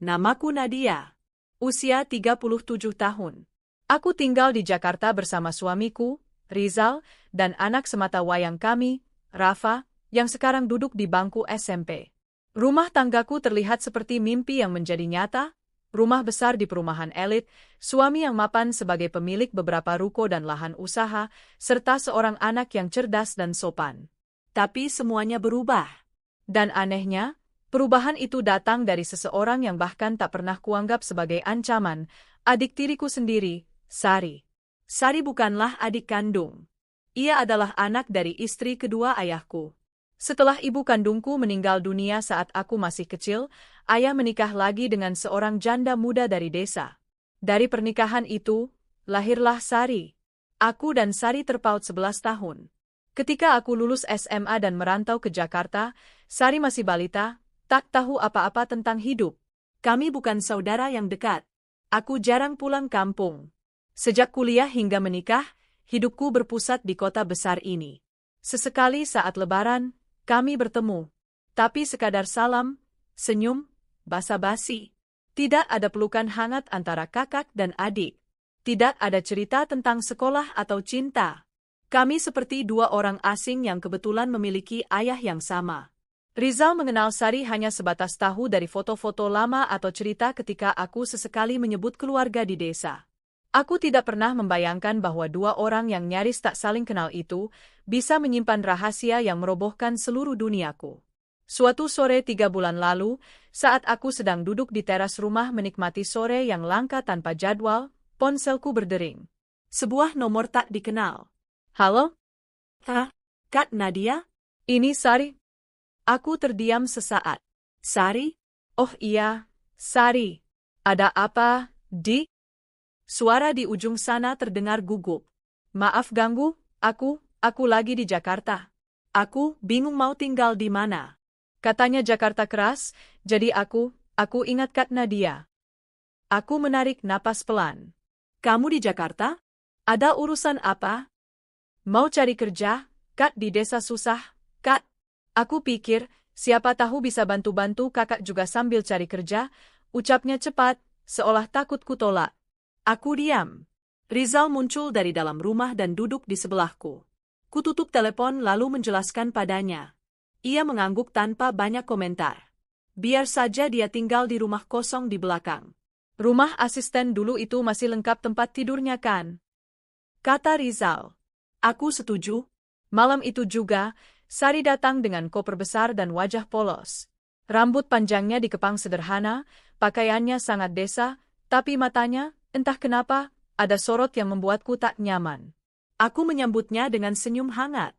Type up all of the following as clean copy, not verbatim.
Namaku Nadia. Usia 37 tahun. Aku tinggal di Jakarta bersama suamiku, Rizal, dan anak sematawayang kami, Rafa, yang sekarang duduk di bangku SMP. Rumah tanggaku terlihat seperti mimpi yang menjadi nyata, rumah besar di perumahan elit, suami yang mapan sebagai pemilik beberapa ruko dan lahan usaha, serta seorang anak yang cerdas dan sopan. Tapi semuanya berubah. Dan anehnya, perubahan itu datang dari seseorang yang bahkan tak pernah kuanggap sebagai ancaman, adik tiriku sendiri, Sari. Sari bukanlah adik kandung. Ia adalah anak dari istri kedua ayahku. Setelah ibu kandungku meninggal dunia saat aku masih kecil, ayah menikah lagi dengan seorang janda muda dari desa. Dari pernikahan itu, lahirlah Sari. Aku dan Sari terpaut 11 tahun. Ketika aku lulus SMA dan merantau ke Jakarta, Sari masih balita, tak tahu apa-apa tentang hidup. Kami bukan saudara yang dekat. Aku jarang pulang kampung. Sejak kuliah hingga menikah, hidupku berpusat di kota besar ini. Sesekali saat lebaran, kami bertemu. Tapi sekadar salam, senyum, basa-basi. Tidak ada pelukan hangat antara kakak dan adik. Tidak ada cerita tentang sekolah atau cinta. Kami seperti dua orang asing yang kebetulan memiliki ayah yang sama. Rizal mengenal Sari hanya sebatas tahu dari foto-foto lama atau cerita ketika aku sesekali menyebut keluarga di desa. Aku tidak pernah membayangkan bahwa dua orang yang nyaris tak saling kenal itu bisa menyimpan rahasia yang merobohkan seluruh duniaku. Suatu sore 3 bulan lalu, saat aku sedang duduk di teras rumah menikmati sore yang langka tanpa jadwal, ponselku berdering. Sebuah nomor tak dikenal. Halo? Kak Nadia? Ini Sari. Aku terdiam sesaat. Sari? Oh iya, Sari. Ada apa, Di? Suara di ujung sana terdengar gugup. Maaf ganggu, aku lagi di Jakarta. Aku bingung mau tinggal di mana. Katanya Jakarta keras, jadi aku ingat Kak Nadia. Aku menarik napas pelan. Kamu di Jakarta? Ada urusan apa? Mau cari kerja, Kak, di desa susah, Kak. Aku pikir, siapa tahu bisa bantu-bantu kakak juga sambil cari kerja, ucapnya cepat, seolah takut kutolak. Aku diam. Rizal muncul dari dalam rumah dan duduk di sebelahku. Kututup telepon lalu menjelaskan padanya. Ia mengangguk tanpa banyak komentar. Biar saja dia tinggal di rumah kosong di belakang. Rumah asisten dulu itu masih lengkap tempat tidurnya kan? Kata Rizal. Aku setuju. Malam itu juga, Sari datang dengan koper besar dan wajah polos. Rambut panjangnya dikepang sederhana, pakaiannya sangat desa, tapi matanya, entah kenapa, ada sorot yang membuatku tak nyaman. Aku menyambutnya dengan senyum hangat.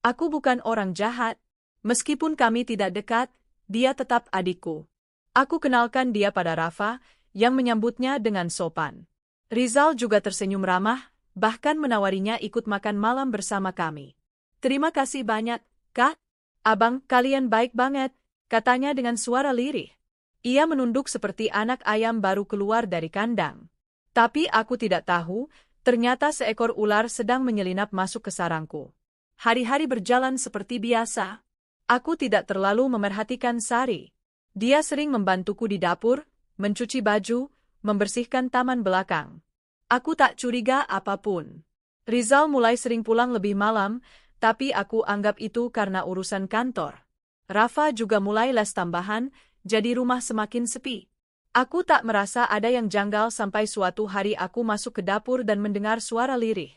Aku bukan orang jahat. Meskipun kami tidak dekat, dia tetap adikku. Aku kenalkan dia pada Rafa, yang menyambutnya dengan sopan. Rizal juga tersenyum ramah, bahkan menawarinya ikut makan malam bersama kami. Terima kasih banyak, Kak. Abang, kalian baik banget, katanya dengan suara lirih. Ia menunduk seperti anak ayam baru keluar dari kandang. Tapi aku tidak tahu, ternyata seekor ular sedang menyelinap masuk ke sarangku. Hari-hari berjalan seperti biasa. Aku tidak terlalu memerhatikan Sari. Dia sering membantuku di dapur, mencuci baju, membersihkan taman belakang. Aku tak curiga apapun. Rizal mulai sering pulang lebih malam, tapi aku anggap itu karena urusan kantor. Rafa juga mulai les tambahan, jadi rumah semakin sepi. Aku tak merasa ada yang janggal sampai suatu hari aku masuk ke dapur dan mendengar suara lirih.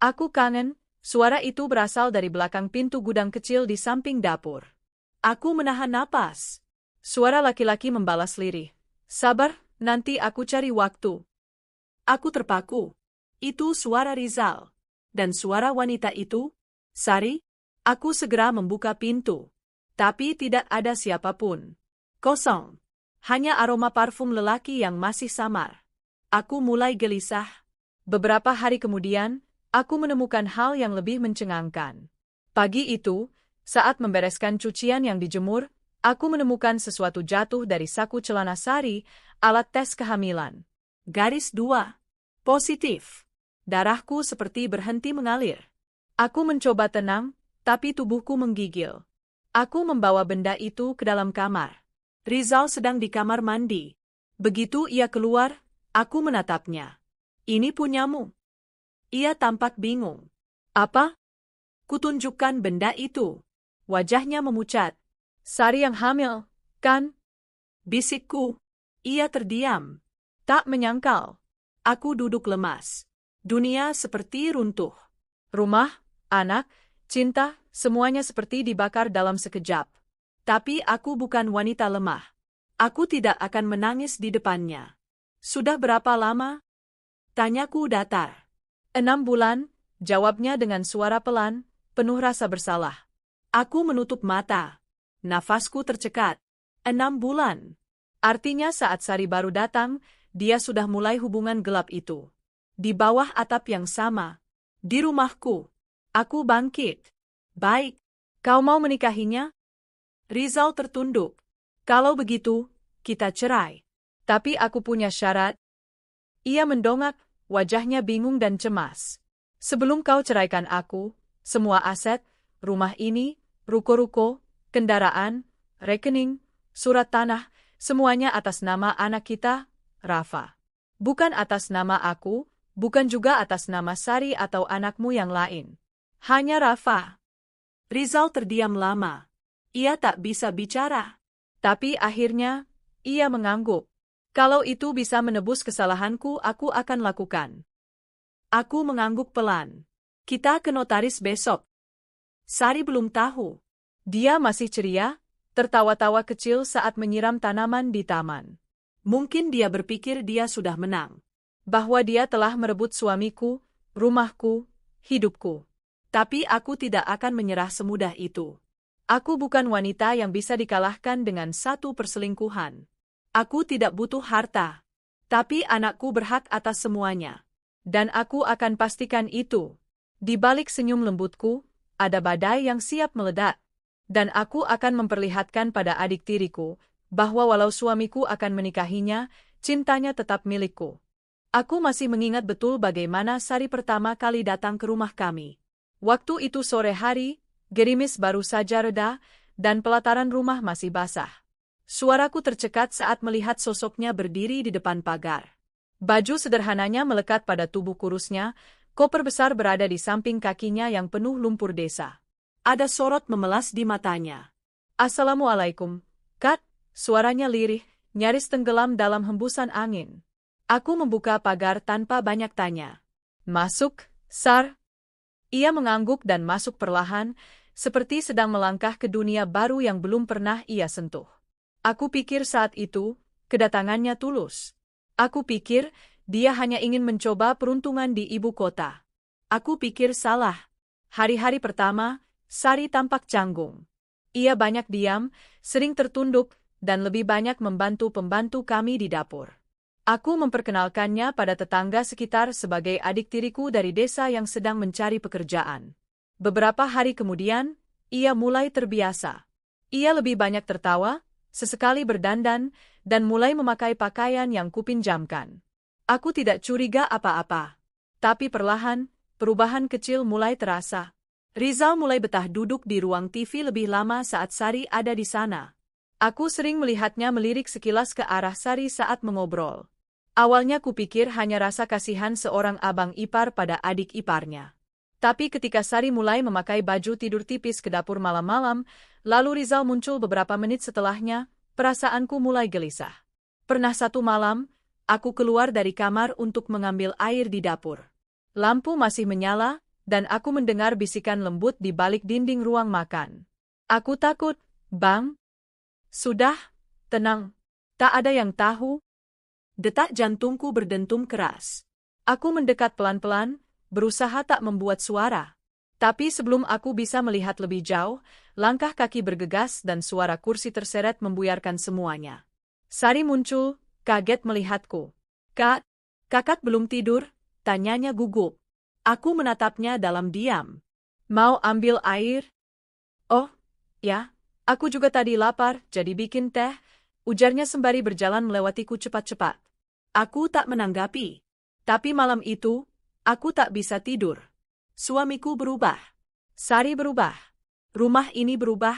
Aku kangen, suara itu berasal dari belakang pintu gudang kecil di samping dapur. Aku menahan napas. Suara laki-laki membalas lirih. Sabar, nanti aku cari waktu. Aku terpaku. Itu suara Rizal. Dan suara wanita itu, Sari. Aku segera membuka pintu. Tapi tidak ada siapapun. Kosong. Hanya aroma parfum lelaki yang masih samar. Aku mulai gelisah. Beberapa hari kemudian, aku menemukan hal yang lebih mencengangkan. Pagi itu, saat membereskan cucian yang dijemur, aku menemukan sesuatu jatuh dari saku celana Sari, alat tes kehamilan. Garis 2. Positif. Darahku seperti berhenti mengalir. Aku mencoba tenang, tapi tubuhku menggigil. Aku membawa benda itu ke dalam kamar. Rizal sedang di kamar mandi. Begitu ia keluar, aku menatapnya. Ini punyamu. Ia tampak bingung. Apa? Kutunjukkan benda itu. Wajahnya memucat. Sari yang hamil, kan? Bisikku. Ia terdiam. Tak menyangkal. Aku duduk lemas. Dunia seperti runtuh. Rumah, anak, cinta, semuanya seperti dibakar dalam sekejap. Tapi aku bukan wanita lemah. Aku tidak akan menangis di depannya. Sudah berapa lama? Tanyaku datar. 6 bulan, jawabnya dengan suara pelan, penuh rasa bersalah. Aku menutup mata. Nafasku tercekat. 6 bulan. Artinya saat Sari baru datang, dia sudah mulai hubungan gelap itu. Di bawah atap yang sama. Di rumahku. Aku bangkit. Baik. Kau mau menikahinya? Rizal tertunduk. Kalau begitu, kita cerai. Tapi aku punya syarat. Ia mendongak, wajahnya bingung dan cemas. Sebelum kau ceraikan aku, semua aset, rumah ini, ruko-ruko, kendaraan, rekening, surat tanah, semuanya atas nama anak kita, Rafa. Bukan atas nama aku, bukan juga atas nama Sari atau anakmu yang lain. Hanya Rafa. Rizal terdiam lama. Ia tak bisa bicara. Tapi akhirnya, ia mengangguk. Kalau itu bisa menebus kesalahanku, aku akan lakukan. Aku mengangguk pelan. Kita ke notaris besok. Sari belum tahu. Dia masih ceria, tertawa-tawa kecil saat menyiram tanaman di taman. Mungkin dia berpikir dia sudah menang. Bahwa dia telah merebut suamiku, rumahku, hidupku. Tapi aku tidak akan menyerah semudah itu. Aku bukan wanita yang bisa dikalahkan dengan satu perselingkuhan. Aku tidak butuh harta. Tapi anakku berhak atas semuanya. Dan aku akan pastikan itu. Di balik senyum lembutku, ada badai yang siap meledak. Dan aku akan memperlihatkan pada adik tiriku, bahwa walau suamiku akan menikahinya, cintanya tetap milikku. Aku masih mengingat betul bagaimana Sari pertama kali datang ke rumah kami. Waktu itu sore hari, gerimis baru saja reda, dan pelataran rumah masih basah. Suaraku tercekat saat melihat sosoknya berdiri di depan pagar. Baju sederhananya melekat pada tubuh kurusnya, koper besar berada di samping kakinya yang penuh lumpur desa. Ada sorot memelas di matanya. Assalamualaikum, Kat, suaranya lirih, nyaris tenggelam dalam hembusan angin. Aku membuka pagar tanpa banyak tanya. Masuk, Sar. Ia mengangguk dan masuk perlahan, seperti sedang melangkah ke dunia baru yang belum pernah ia sentuh. Aku pikir saat itu, kedatangannya tulus. Aku pikir, dia hanya ingin mencoba peruntungan di ibu kota. Aku pikir salah. Hari-hari pertama, Sari tampak canggung. Ia banyak diam, sering tertunduk, dan lebih banyak membantu pembantu kami di dapur. Aku memperkenalkannya pada tetangga sekitar sebagai adik tiriku dari desa yang sedang mencari pekerjaan. Beberapa hari kemudian, ia mulai terbiasa. Ia lebih banyak tertawa, sesekali berdandan, dan mulai memakai pakaian yang kupinjamkan. Aku tidak curiga apa-apa. Tapi perlahan, perubahan kecil mulai terasa. Rizal mulai betah duduk di ruang TV lebih lama saat Sari ada di sana. Aku sering melihatnya melirik sekilas ke arah Sari saat mengobrol. Awalnya kupikir hanya rasa kasihan seorang abang ipar pada adik iparnya. Tapi ketika Sari mulai memakai baju tidur tipis ke dapur malam-malam, lalu Rizal muncul beberapa menit setelahnya, perasaanku mulai gelisah. Pernah satu malam, aku keluar dari kamar untuk mengambil air di dapur. Lampu masih menyala, dan aku mendengar bisikan lembut di balik dinding ruang makan. Aku takut, Bang. Sudah, tenang. Tak ada yang tahu. Detak jantungku berdentum keras. Aku mendekat pelan-pelan, berusaha tak membuat suara. Tapi sebelum aku bisa melihat lebih jauh, langkah kaki bergegas dan suara kursi terseret membuyarkan semuanya. Sari muncul, kaget melihatku. Kak, kakak belum tidur? Tanyanya gugup. Aku menatapnya dalam diam. Mau ambil air? Oh, ya, aku juga tadi lapar, jadi bikin teh, ujarnya sembari berjalan melewatiku cepat-cepat. Aku tak menanggapi. Tapi malam itu, aku tak bisa tidur. Suamiku berubah. Sari berubah. Rumah ini berubah.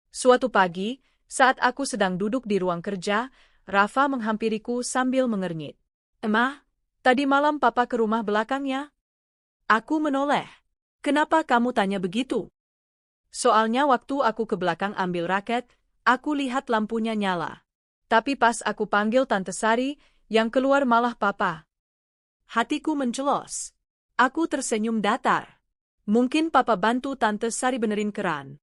Suatu pagi, saat aku sedang duduk di ruang kerja, Rafa menghampiriku sambil mengernyit. "Emah, tadi malam papa ke rumah belakangnya?" Aku menoleh. "Kenapa kamu tanya begitu?" "Soalnya waktu aku ke belakang ambil raket, aku lihat lampunya nyala. Tapi pas aku panggil Tante Sari, yang keluar malah papa." Hatiku mencelos. Aku tersenyum datar. Mungkin papa bantu Tante Sari benerin keran.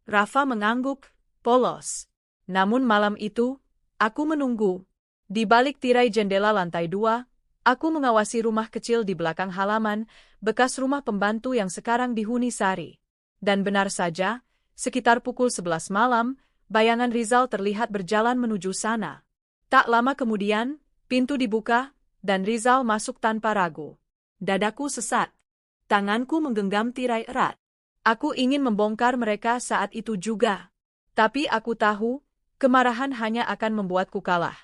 Rafa mengangguk, polos. Namun malam itu, aku menunggu. Di balik tirai jendela lantai 2, aku mengawasi rumah kecil di belakang halaman, bekas rumah pembantu yang sekarang dihuni Sari. Dan benar saja, sekitar pukul 11 malam, bayangan Rizal terlihat berjalan menuju sana. Tak lama kemudian, pintu dibuka, dan Rizal masuk tanpa ragu. Dadaku sesat. Tanganku menggenggam tirai erat. Aku ingin membongkar mereka saat itu juga. Tapi aku tahu, kemarahan hanya akan membuatku kalah.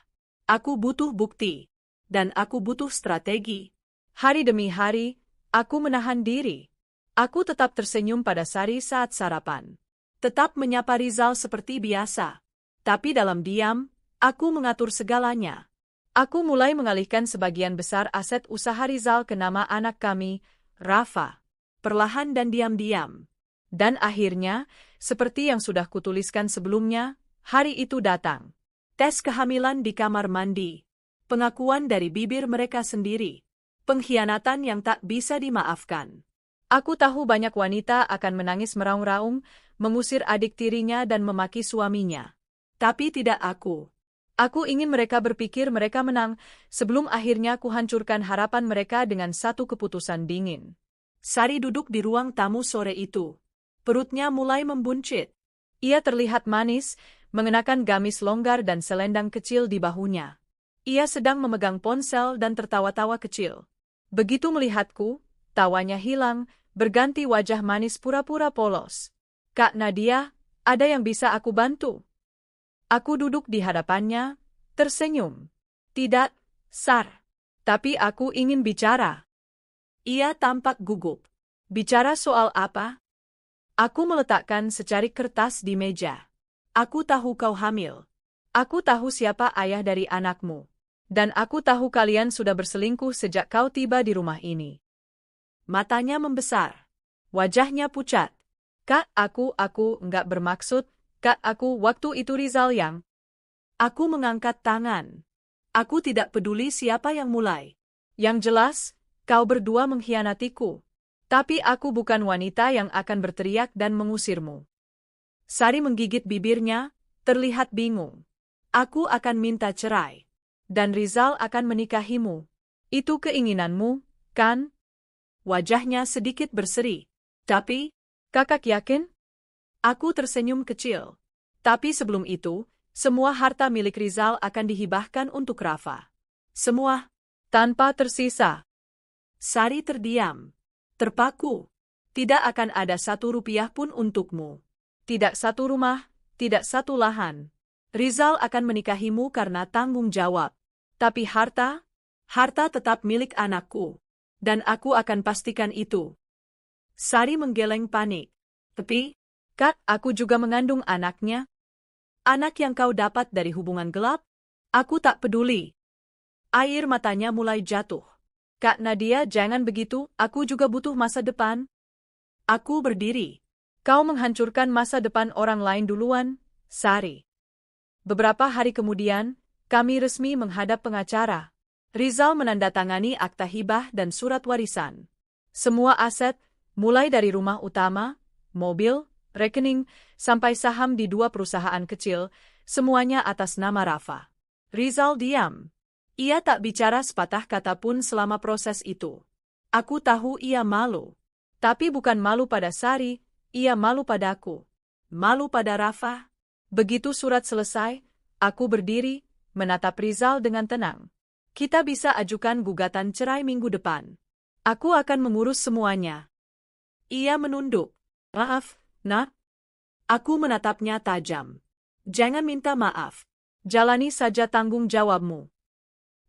Aku butuh bukti. Dan aku butuh strategi. Hari demi hari, aku menahan diri. Aku tetap tersenyum pada Sari saat sarapan. Tetap menyapa Rizal seperti biasa. Tapi dalam diam, aku mengatur segalanya. Aku mulai mengalihkan sebagian besar aset usaha Rizal ke nama anak kami, Rafa. Perlahan dan diam-diam. Dan akhirnya, seperti yang sudah kutuliskan sebelumnya, hari itu datang. Tes kehamilan di kamar mandi. Pengakuan dari bibir mereka sendiri. Pengkhianatan yang tak bisa dimaafkan. Aku tahu banyak wanita akan menangis meraung-raung, mengusir adik tirinya dan memaki suaminya. Tapi tidak aku. Aku ingin mereka berpikir mereka menang, sebelum akhirnya kuhancurkan harapan mereka dengan satu keputusan dingin. Sari duduk di ruang tamu sore itu. Perutnya mulai membuncit. Ia terlihat manis, mengenakan gamis longgar dan selendang kecil di bahunya. Ia sedang memegang ponsel dan tertawa-tawa kecil. Begitu melihatku, tawanya hilang, berganti wajah manis pura-pura polos. "Kak Nadia, ada yang bisa aku bantu?" Aku duduk di hadapannya, tersenyum. "Tidak, Sar. Tapi aku ingin bicara." Ia tampak gugup. "Bicara soal apa?" Aku meletakkan secarik kertas di meja. "Aku tahu kau hamil. Aku tahu siapa ayah dari anakmu. Dan aku tahu kalian sudah berselingkuh sejak kau tiba di rumah ini." Matanya membesar. Wajahnya pucat. "Kak, aku nggak bermaksud. Kak, waktu itu Rizal yang..." Aku mengangkat tangan. "Aku tidak peduli siapa yang mulai. Yang jelas, kau berdua mengkhianatiku. Tapi aku bukan wanita yang akan berteriak dan mengusirmu." Sari menggigit bibirnya, terlihat bingung. "Aku akan minta cerai. Dan Rizal akan menikahimu. Itu keinginanmu, kan?" Wajahnya sedikit berseri. "Tapi, kakak yakin?" Aku tersenyum kecil. "Tapi sebelum itu, semua harta milik Rizal akan dihibahkan untuk Rafa. Semua, tanpa tersisa." Sari terdiam. Terpaku. "Tidak akan ada 1 rupiah pun untukmu. Tidak 1 rumah, tidak 1 lahan. Rizal akan menikahimu karena tanggung jawab. Tapi harta tetap milik anakku. Dan aku akan pastikan itu." Sari menggeleng panik. "Tapi, Kak, aku juga mengandung anaknya." "Anak yang kau dapat dari hubungan gelap? Aku tak peduli." Air matanya mulai jatuh. "Kak Nadia, jangan begitu, aku juga butuh masa depan." Aku berdiri. "Kau menghancurkan masa depan orang lain duluan, Sari." Beberapa hari kemudian, kami resmi menghadap pengacara. Rizal menandatangani akta hibah dan surat warisan. Semua aset, mulai dari rumah utama, mobil, rekening, sampai saham di 2 perusahaan kecil, semuanya atas nama Rafa. Rizal diam. Ia tak bicara sepatah kata pun selama proses itu. Aku tahu ia malu. Tapi bukan malu pada Sari, ia malu padaku. Malu pada Rafa. Begitu surat selesai, aku berdiri, menatap Rizal dengan tenang. "Kita bisa ajukan gugatan cerai minggu depan. Aku akan mengurus semuanya." Ia menunduk. "Maaf, Nak." Aku menatapnya tajam. "Jangan minta maaf. Jalani saja tanggung jawabmu."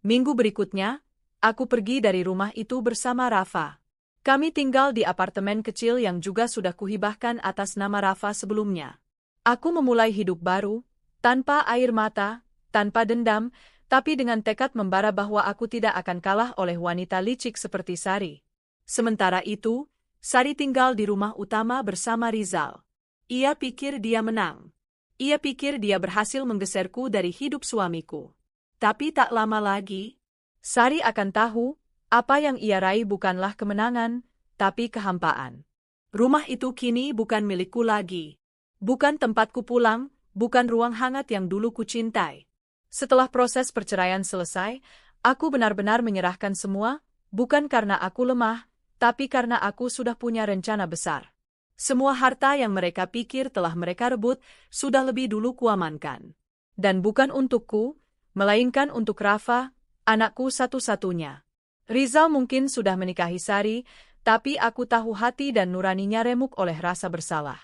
Minggu berikutnya, aku pergi dari rumah itu bersama Rafa. Kami tinggal di apartemen kecil yang juga sudah kuhibahkan atas nama Rafa sebelumnya. Aku memulai hidup baru, tanpa air mata, tanpa dendam, tapi dengan tekad membara bahwa aku tidak akan kalah oleh wanita licik seperti Sari. Sementara itu, Sari tinggal di rumah utama bersama Rizal. Ia pikir dia menang. Ia pikir dia berhasil menggeserku dari hidup suamiku. Tapi tak lama lagi, Sari akan tahu, apa yang ia raih bukanlah kemenangan, tapi kehampaan. Rumah itu kini bukan milikku lagi. Bukan tempatku pulang, bukan ruang hangat yang dulu kucintai. Setelah proses perceraian selesai, aku benar-benar menyerahkan semua, bukan karena aku lemah, tapi karena aku sudah punya rencana besar. Semua harta yang mereka pikir telah mereka rebut, sudah lebih dulu kuamankan. Dan bukan untukku, melainkan untuk Rafa, anakku satu-satunya. Rizal mungkin sudah menikahi Sari, tapi aku tahu hati dan nuraninya remuk oleh rasa bersalah.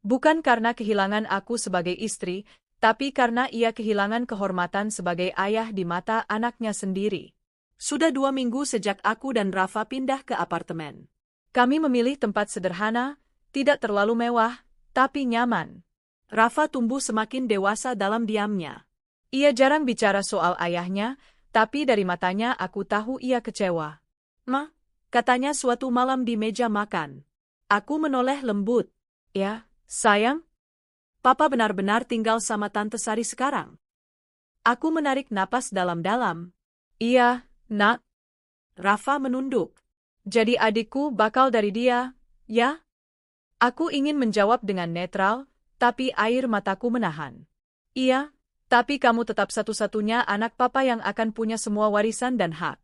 Bukan karena kehilangan aku sebagai istri, tapi karena ia kehilangan kehormatan sebagai ayah di mata anaknya sendiri. Sudah 2 minggu sejak aku dan Rafa pindah ke apartemen. Kami memilih tempat sederhana, tidak terlalu mewah, tapi nyaman. Rafa tumbuh semakin dewasa dalam diamnya. Ia jarang bicara soal ayahnya, tapi dari matanya aku tahu ia kecewa. "Ma," katanya suatu malam di meja makan. Aku menoleh lembut. "Ya, sayang? Papa benar-benar tinggal sama Tante Sari sekarang?" Aku menarik napas dalam-dalam. "Iya, Nak." Rafa menunduk. "Jadi adikku bakal dari dia, ya?" Aku ingin menjawab dengan netral, tapi air mataku menahan. "Iya, tapi kamu tetap satu-satunya anak papa yang akan punya semua warisan dan hak."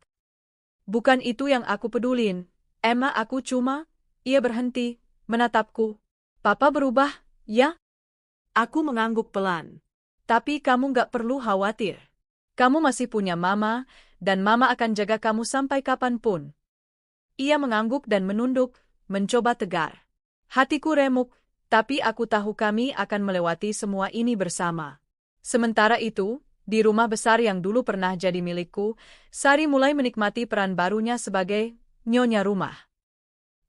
"Bukan itu yang aku pedulin, Emma, aku cuma..." Ia berhenti, menatapku. "Papa berubah, ya?" Aku mengangguk pelan. "Tapi kamu gak perlu khawatir. Kamu masih punya mama, dan mama akan jaga kamu sampai kapanpun." Ia mengangguk dan menunduk, mencoba tegar. Hatiku remuk, tapi aku tahu kami akan melewati semua ini bersama. Sementara itu, di rumah besar yang dulu pernah jadi milikku, Sari mulai menikmati peran barunya sebagai nyonya rumah.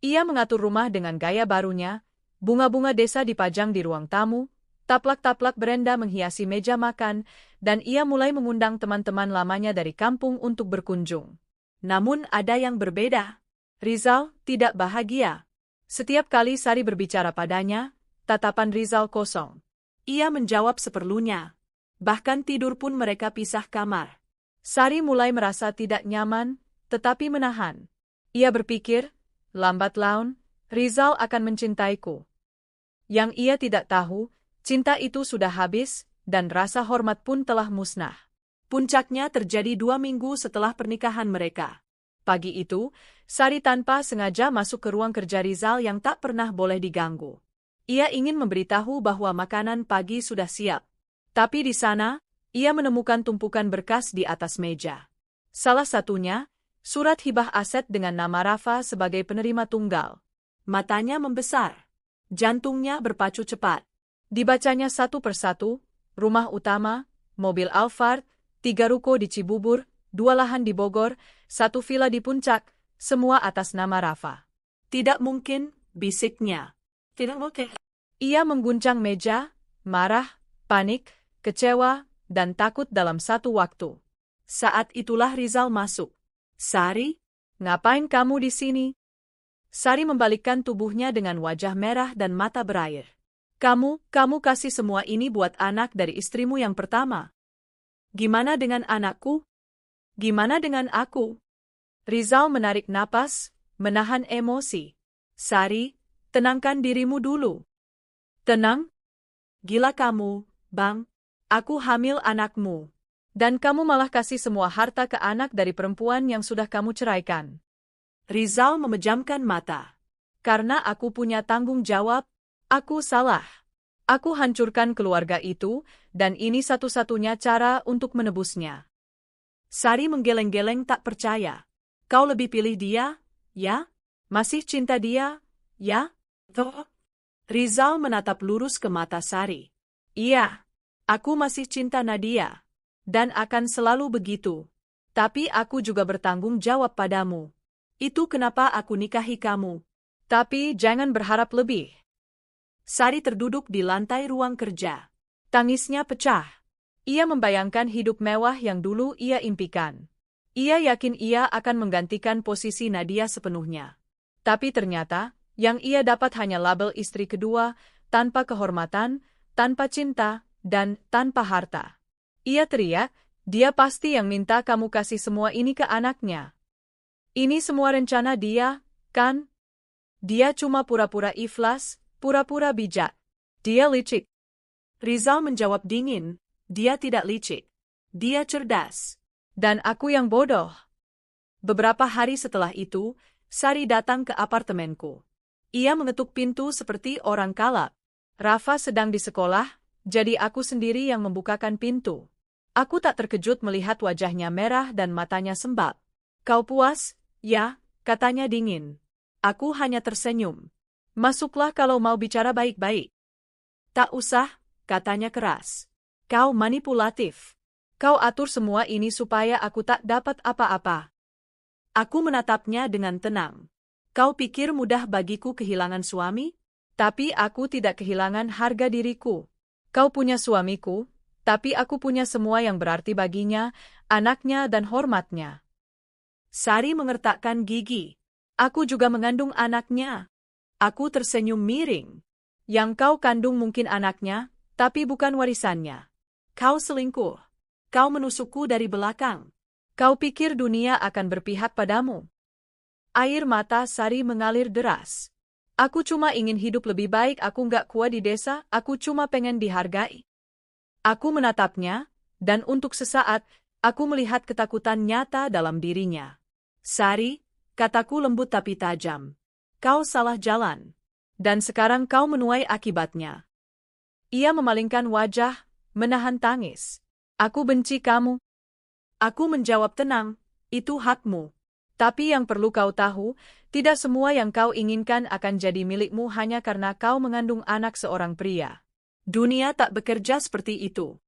Ia mengatur rumah dengan gaya barunya, bunga-bunga desa dipajang di ruang tamu, taplak-taplak berenda menghiasi meja makan, dan ia mulai mengundang teman-teman lamanya dari kampung untuk berkunjung. Namun ada yang berbeda. Rizal tidak bahagia. Setiap kali Sari berbicara padanya, tatapan Rizal kosong. Ia menjawab seperlunya. Bahkan tidur pun mereka pisah kamar. Sari mulai merasa tidak nyaman, tetapi menahan. Ia berpikir, lambat laun, Rizal akan mencintaiku. Yang ia tidak tahu, cinta itu sudah habis, dan rasa hormat pun telah musnah. Puncaknya terjadi 2 minggu setelah pernikahan mereka. Pagi itu, Sari tanpa sengaja masuk ke ruang kerja Rizal yang tak pernah boleh diganggu. Ia ingin memberitahu bahwa makanan pagi sudah siap. Tapi di sana, ia menemukan tumpukan berkas di atas meja. Salah satunya, surat hibah aset dengan nama Rafa sebagai penerima tunggal. Matanya membesar. Jantungnya berpacu cepat. Dibacanya satu persatu, rumah utama, mobil Alphard, 3 ruko di Cibubur, 2 lahan di Bogor, 1 villa di Puncak, semua atas nama Rafa. "Tidak mungkin," bisiknya. "Tidak mungkin." Ia mengguncang meja, marah, panik, kecewa, dan takut dalam satu waktu. Saat itulah Rizal masuk. "Sari, ngapain kamu di sini?" Sari membalikkan tubuhnya dengan wajah merah dan mata berair. Kamu kasih semua ini buat anak dari istrimu yang pertama. Gimana dengan anakku? Gimana dengan aku?" Rizal menarik napas, menahan emosi. "Sari, tenangkan dirimu dulu." "Tenang? Gila kamu, Bang. Aku hamil anakmu. Dan kamu malah kasih semua harta ke anak dari perempuan yang sudah kamu ceraikan." Rizal memejamkan mata. "Karena aku punya tanggung jawab, aku salah. Aku hancurkan keluarga itu, dan ini satu-satunya cara untuk menebusnya." Sari menggeleng-geleng tak percaya. "Kau lebih pilih dia, ya? Masih cinta dia, ya?" "Tuh." Rizal menatap lurus ke mata Sari. "Iya, aku masih cinta Nadia. Dan akan selalu begitu. Tapi aku juga bertanggung jawab padamu. Itu kenapa aku nikahi kamu. Tapi jangan berharap lebih." Sari terduduk di lantai ruang kerja. Tangisnya pecah. Ia membayangkan hidup mewah yang dulu ia impikan. Ia yakin ia akan menggantikan posisi Nadia sepenuhnya. Tapi ternyata, yang ia dapat hanya label istri kedua, tanpa kehormatan, tanpa cinta, dan tanpa harta. Ia teriak, dia pasti yang minta kamu kasih semua ini ke anaknya. Ini semua rencana dia, kan? Dia cuma pura-pura ikhlas, pura-pura bijak. Dia licik. Rizal menjawab dingin, dia tidak licik. Dia cerdas. Dan aku yang bodoh. Beberapa hari setelah itu, Sari datang ke apartemenku. Ia mengetuk pintu seperti orang kalap. Rafa sedang di sekolah, jadi aku sendiri yang membukakan pintu. Aku tak terkejut melihat wajahnya merah dan matanya sembab. Kau puas? Ya, katanya dingin. Aku hanya tersenyum. Masuklah kalau mau bicara baik-baik. Tak usah, katanya keras. Kau manipulatif. Kau atur semua ini supaya aku tak dapat apa-apa. Aku menatapnya dengan tenang. Kau pikir mudah bagiku kehilangan suami? Tapi aku tidak kehilangan harga diriku. Kau punya suamiku, tapi aku punya semua yang berarti baginya, anaknya dan hormatnya. Sari mengertakkan gigi. Aku juga mengandung anaknya. Aku tersenyum miring. Yang kau kandung mungkin anaknya, tapi bukan warisannya. Kau selingkuh. Kau menusukku dari belakang. Kau pikir dunia akan berpihak padamu. Air mata Sari mengalir deras. Aku cuma ingin hidup lebih baik, aku nggak kuat di desa, aku cuma pengen dihargai. Aku menatapnya, dan untuk sesaat, aku melihat ketakutan nyata dalam dirinya. Sari, kataku lembut tapi tajam. Kau salah jalan. Dan sekarang kau menuai akibatnya. Ia memalingkan wajah, menahan tangis. Aku benci kamu. Aku menjawab tenang, itu hakmu. Tapi yang perlu kau tahu, tidak semua yang kau inginkan akan jadi milikmu hanya karena kau mengandung anak seorang pria. Dunia tak bekerja seperti itu.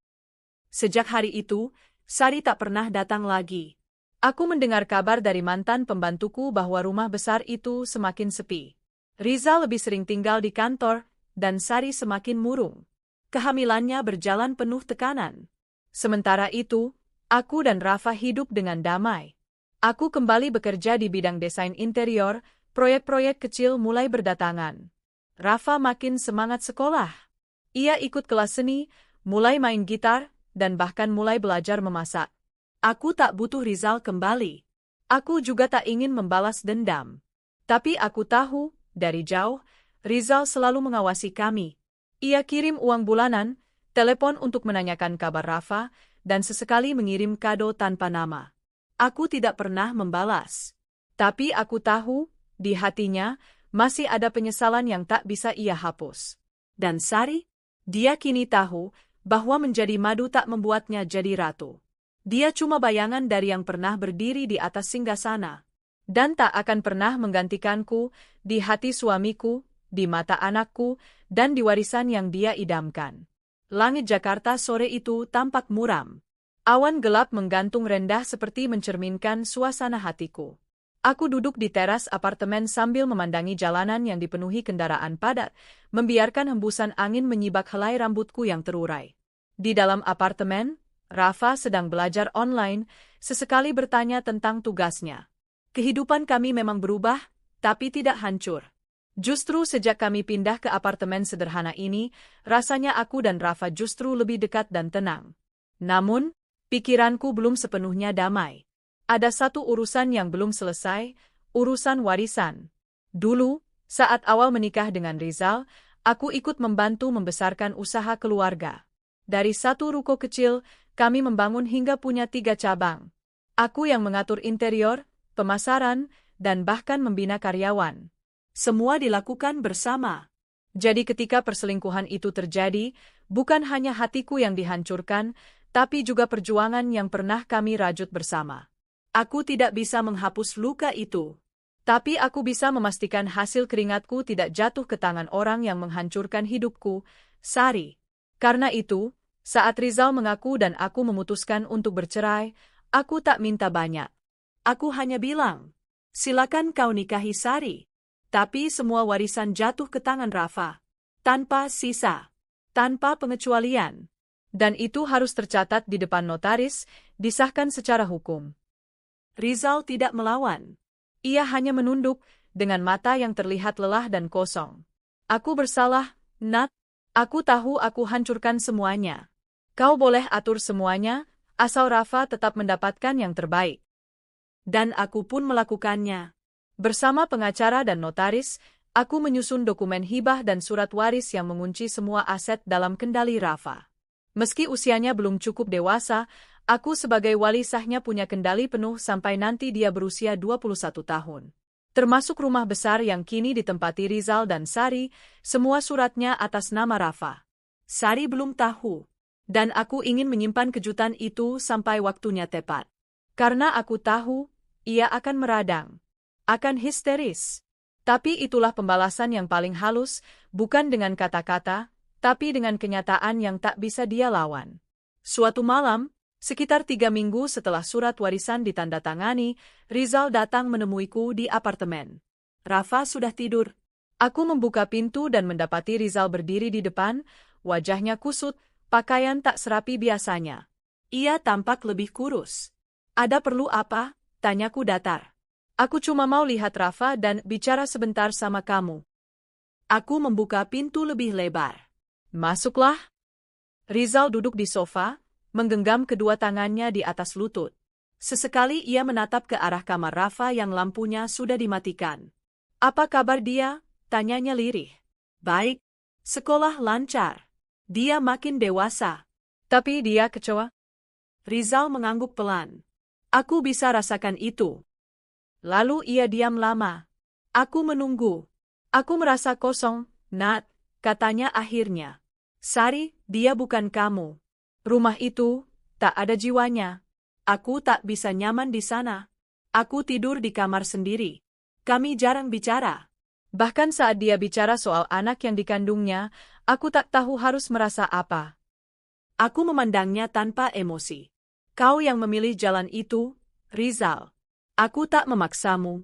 Sejak hari itu, Sari tak pernah datang lagi. Aku mendengar kabar dari mantan pembantuku bahwa rumah besar itu semakin sepi. Rizal lebih sering tinggal di kantor, dan Sari semakin murung. Kehamilannya berjalan penuh tekanan. Sementara itu, aku dan Rafa hidup dengan damai. Aku kembali bekerja di bidang desain interior, proyek-proyek kecil mulai berdatangan. Rafa makin semangat sekolah. Ia ikut kelas seni, mulai main gitar, dan bahkan mulai belajar memasak. Aku tak butuh Rizal kembali. Aku juga tak ingin membalas dendam. Tapi aku tahu, dari jauh, Rizal selalu mengawasi kami. Ia kirim uang bulanan, telepon untuk menanyakan kabar Rafa, dan sesekali mengirim kado tanpa nama. Aku tidak pernah membalas. Tapi aku tahu, di hatinya, masih ada penyesalan yang tak bisa ia hapus. Dan Sari? Dia kini tahu, bahwa menjadi madu tak membuatnya jadi ratu. Dia cuma bayangan dari yang pernah berdiri di atas singgasana. Dan tak akan pernah menggantikanku, di hati suamiku, di mata anakku, dan di warisan yang dia idamkan. Langit Jakarta sore itu tampak muram. Awan gelap menggantung rendah seperti mencerminkan suasana hatiku. Aku duduk di teras apartemen sambil memandangi jalanan yang dipenuhi kendaraan padat, membiarkan hembusan angin menyibak helai rambutku yang terurai. Di dalam apartemen, Rafa sedang belajar online, sesekali bertanya tentang tugasnya. Kehidupan kami memang berubah, tapi tidak hancur. Justru sejak kami pindah ke apartemen sederhana ini, rasanya aku dan Rafa justru lebih dekat dan tenang. Namun, pikiranku belum sepenuhnya damai. Ada satu urusan yang belum selesai, urusan warisan. Dulu, saat awal menikah dengan Rizal, aku ikut membantu membesarkan usaha keluarga. Dari satu ruko kecil, kami membangun hingga punya 3 cabang. Aku yang mengatur interior, pemasaran, dan bahkan membina karyawan. Semua dilakukan bersama. Jadi ketika perselingkuhan itu terjadi, bukan hanya hatiku yang dihancurkan, tapi juga perjuangan yang pernah kami rajut bersama. Aku tidak bisa menghapus luka itu. Tapi aku bisa memastikan hasil keringatku tidak jatuh ke tangan orang yang menghancurkan hidupku, Sari. Karena itu, saat Rizal mengaku dan aku memutuskan untuk bercerai, aku tak minta banyak. Aku hanya bilang, silakan kau nikahi Sari. Tapi semua warisan jatuh ke tangan Rafa. Tanpa sisa. Tanpa pengecualian. Dan itu harus tercatat di depan notaris, disahkan secara hukum. Rizal tidak melawan. Ia hanya menunduk, dengan mata yang terlihat lelah dan kosong. Aku bersalah, Nat. Aku tahu aku hancurkan semuanya. Kau boleh atur semuanya, asal Rafa tetap mendapatkan yang terbaik. Dan aku pun melakukannya. Bersama pengacara dan notaris, aku menyusun dokumen hibah dan surat waris yang mengunci semua aset dalam kendali Rafa. Meski usianya belum cukup dewasa, aku sebagai wali sahnya punya kendali penuh sampai nanti dia berusia 21 tahun. Termasuk rumah besar yang kini ditempati Rizal dan Sari, semua suratnya atas nama Rafa. Sari belum tahu. Dan aku ingin menyimpan kejutan itu sampai waktunya tepat. Karena aku tahu, ia akan meradang. Akan histeris. Tapi itulah pembalasan yang paling halus, bukan dengan kata-kata, tapi dengan kenyataan yang tak bisa dia lawan. Suatu malam, sekitar 3 minggu setelah surat warisan ditandatangani, Rizal datang menemuiku di apartemen. Rafa sudah tidur. Aku membuka pintu dan mendapati Rizal berdiri di depan, wajahnya kusut, pakaian tak serapi biasanya. Ia tampak lebih kurus. Ada perlu apa? Tanyaku datar. Aku cuma mau lihat Rafa dan bicara sebentar sama kamu. Aku membuka pintu lebih lebar. Masuklah. Rizal duduk di sofa, menggenggam kedua tangannya di atas lutut. Sesekali ia menatap ke arah kamar Rafa yang lampunya sudah dimatikan. Apa kabar dia? Tanyanya lirih. Baik. Sekolah lancar. Dia makin dewasa. Tapi dia kecewa. Rizal mengangguk pelan. Aku bisa rasakan itu. Lalu ia diam lama. Aku menunggu. Aku merasa kosong, Nat, katanya akhirnya. Sari, dia bukan kamu. Rumah itu, tak ada jiwanya. Aku tak bisa nyaman di sana. Aku tidur di kamar sendiri. Kami jarang bicara. Bahkan saat dia bicara soal anak yang dikandungnya, aku tak tahu harus merasa apa. Aku memandangnya tanpa emosi. Kau yang memilih jalan itu, Rizal. Aku tak memaksamu.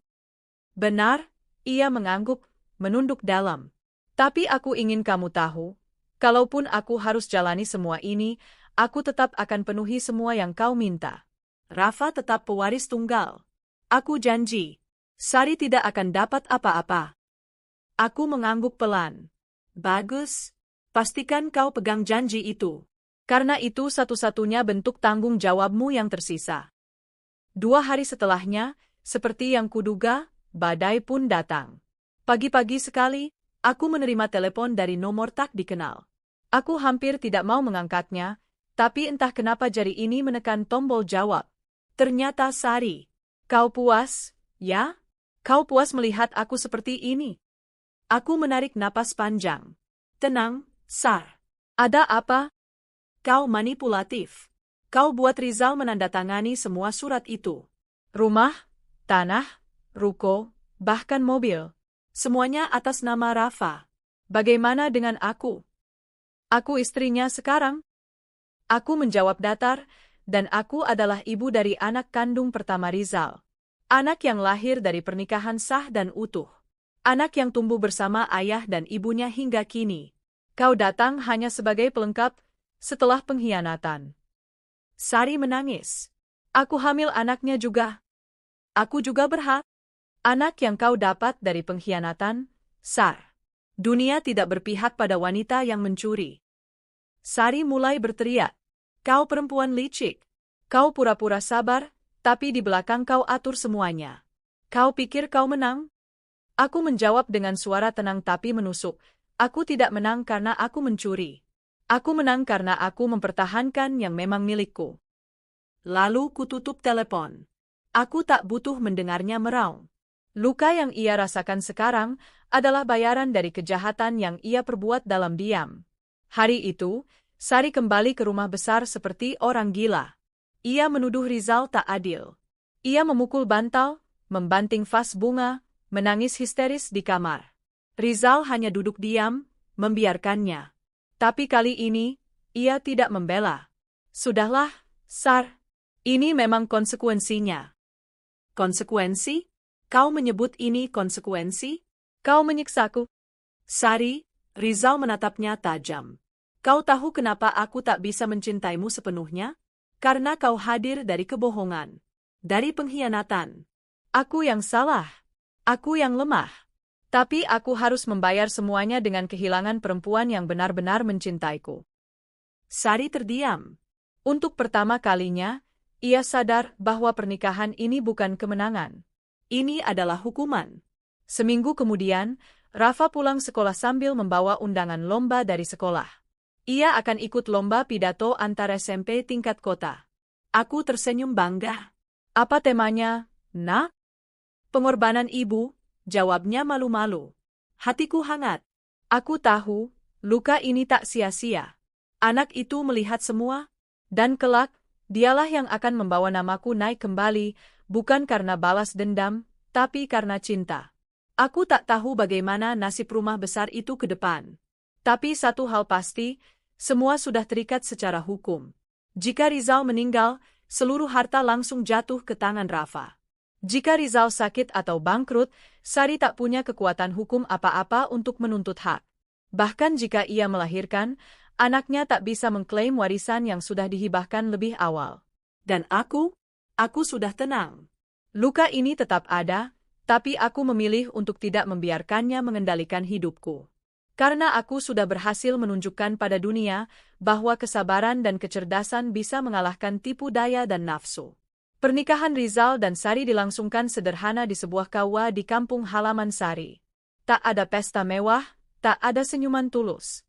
Benar, ia mengangguk, menunduk dalam. Tapi aku ingin kamu tahu, kalaupun aku harus jalani semua ini, aku tetap akan penuhi semua yang kau minta. Rafa tetap pewaris tunggal. Aku janji, Sari tidak akan dapat apa-apa. Aku mengangguk pelan. Bagus, pastikan kau pegang janji itu. Karena itu satu-satunya bentuk tanggung jawabmu yang tersisa. 2 hari setelahnya, seperti yang kuduga, badai pun datang. Pagi-pagi sekali, aku menerima telepon dari nomor tak dikenal. Aku hampir tidak mau mengangkatnya, tapi entah kenapa jari ini menekan tombol jawab. Ternyata Sari. Kau puas, ya? Kau puas melihat aku seperti ini? Aku menarik napas panjang. Tenang, Sar. Ada apa? Kau manipulatif. Kau buat Rizal menandatangani semua surat itu. Rumah, tanah, ruko, bahkan mobil. Semuanya atas nama Rafa. Bagaimana dengan aku? Aku istrinya sekarang. Aku menjawab datar, dan aku adalah ibu dari anak kandung pertama Rizal. Anak yang lahir dari pernikahan sah dan utuh. Anak yang tumbuh bersama ayah dan ibunya hingga kini. Kau datang hanya sebagai pelengkap setelah pengkhianatan. Sari menangis. Aku hamil anaknya juga. Aku juga berhak. Anak yang kau dapat dari pengkhianatan, Sar. Dunia tidak berpihak pada wanita yang mencuri. Sari mulai berteriak. Kau perempuan licik. Kau pura-pura sabar, tapi di belakang kau atur semuanya. Kau pikir kau menang? Aku menjawab dengan suara tenang tapi menusuk. Aku tidak menang karena aku mencuri. Aku menang karena aku mempertahankan yang memang milikku. Lalu kututup telepon. Aku tak butuh mendengarnya meraung. Luka yang ia rasakan sekarang adalah bayaran dari kejahatan yang ia perbuat dalam diam. Hari itu, Sari kembali ke rumah besar seperti orang gila. Ia menuduh Rizal tak adil. Ia memukul bantal, membanting vas bunga, menangis histeris di kamar. Rizal hanya duduk diam, membiarkannya. Tapi kali ini, ia tidak membela. Sudahlah, Sar. Ini memang konsekuensinya. Konsekuensi? Kau menyebut ini konsekuensi? Kau menyiksaku? Sari, Rizal menatapnya tajam. Kau tahu kenapa aku tak bisa mencintaimu sepenuhnya? Karena kau hadir dari kebohongan, dari pengkhianatan. Aku yang salah. Aku yang lemah. Tapi aku harus membayar semuanya dengan kehilangan perempuan yang benar-benar mencintaiku. Sari terdiam. Untuk pertama kalinya, ia sadar bahwa pernikahan ini bukan kemenangan. Ini adalah hukuman. Seminggu kemudian, Rafa pulang sekolah sambil membawa undangan lomba dari sekolah. Ia akan ikut lomba pidato antar SMP tingkat kota. Aku tersenyum bangga. Apa temanya, Nak? Pengorbanan ibu, jawabnya malu-malu. Hatiku hangat. Aku tahu, luka ini tak sia-sia. Anak itu melihat semua, dan kelak, dialah yang akan membawa namaku naik kembali, bukan karena balas dendam, tapi karena cinta. Aku tak tahu bagaimana nasib rumah besar itu ke depan. Tapi satu hal pasti, semua sudah terikat secara hukum. Jika Rizal meninggal, seluruh harta langsung jatuh ke tangan Rafa. Jika Rizal sakit atau bangkrut, Sari tak punya kekuatan hukum apa-apa untuk menuntut hak. Bahkan jika ia melahirkan, anaknya tak bisa mengklaim warisan yang sudah dihibahkan lebih awal. Dan aku sudah tenang. Luka ini tetap ada, tapi aku memilih untuk tidak membiarkannya mengendalikan hidupku. Karena aku sudah berhasil menunjukkan pada dunia bahwa kesabaran dan kecerdasan bisa mengalahkan tipu daya dan nafsu. Pernikahan Rizal dan Sari dilangsungkan sederhana di sebuah KUA di kampung halaman Sari. Tak ada pesta mewah, tak ada senyuman tulus.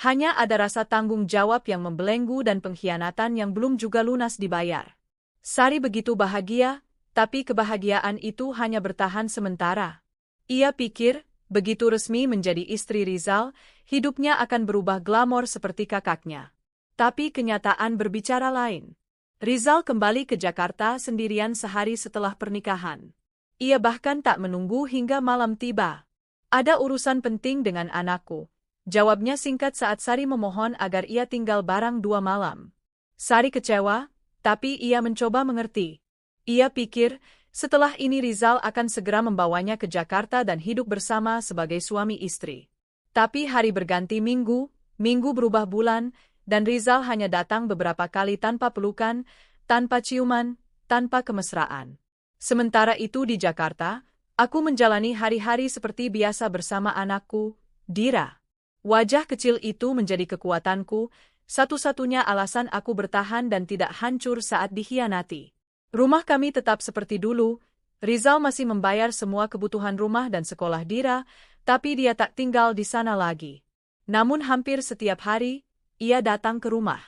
Hanya ada rasa tanggung jawab yang membelenggu dan pengkhianatan yang belum juga lunas dibayar. Sari begitu bahagia, tapi kebahagiaan itu hanya bertahan sementara. Ia pikir, begitu resmi menjadi istri Rizal, hidupnya akan berubah glamor seperti kakaknya. Tapi kenyataan berbicara lain. Rizal kembali ke Jakarta sendirian sehari setelah pernikahan. Ia bahkan tak menunggu hingga malam tiba. Ada urusan penting dengan anakku. Jawabnya singkat saat Sari memohon agar ia tinggal barang 2 malam. Sari kecewa, tapi ia mencoba mengerti. Ia pikir, setelah ini Rizal akan segera membawanya ke Jakarta dan hidup bersama sebagai suami istri. Tapi hari berganti minggu, minggu berubah bulan, dan Rizal hanya datang beberapa kali tanpa pelukan, tanpa ciuman, tanpa kemesraan. Sementara itu di Jakarta, aku menjalani hari-hari seperti biasa bersama anakku, Dira. Wajah kecil itu menjadi kekuatanku, satu-satunya alasan aku bertahan dan tidak hancur saat dikhianati. Rumah kami tetap seperti dulu, Rizal masih membayar semua kebutuhan rumah dan sekolah Dira, tapi dia tak tinggal di sana lagi. Namun hampir setiap hari, ia datang ke rumah.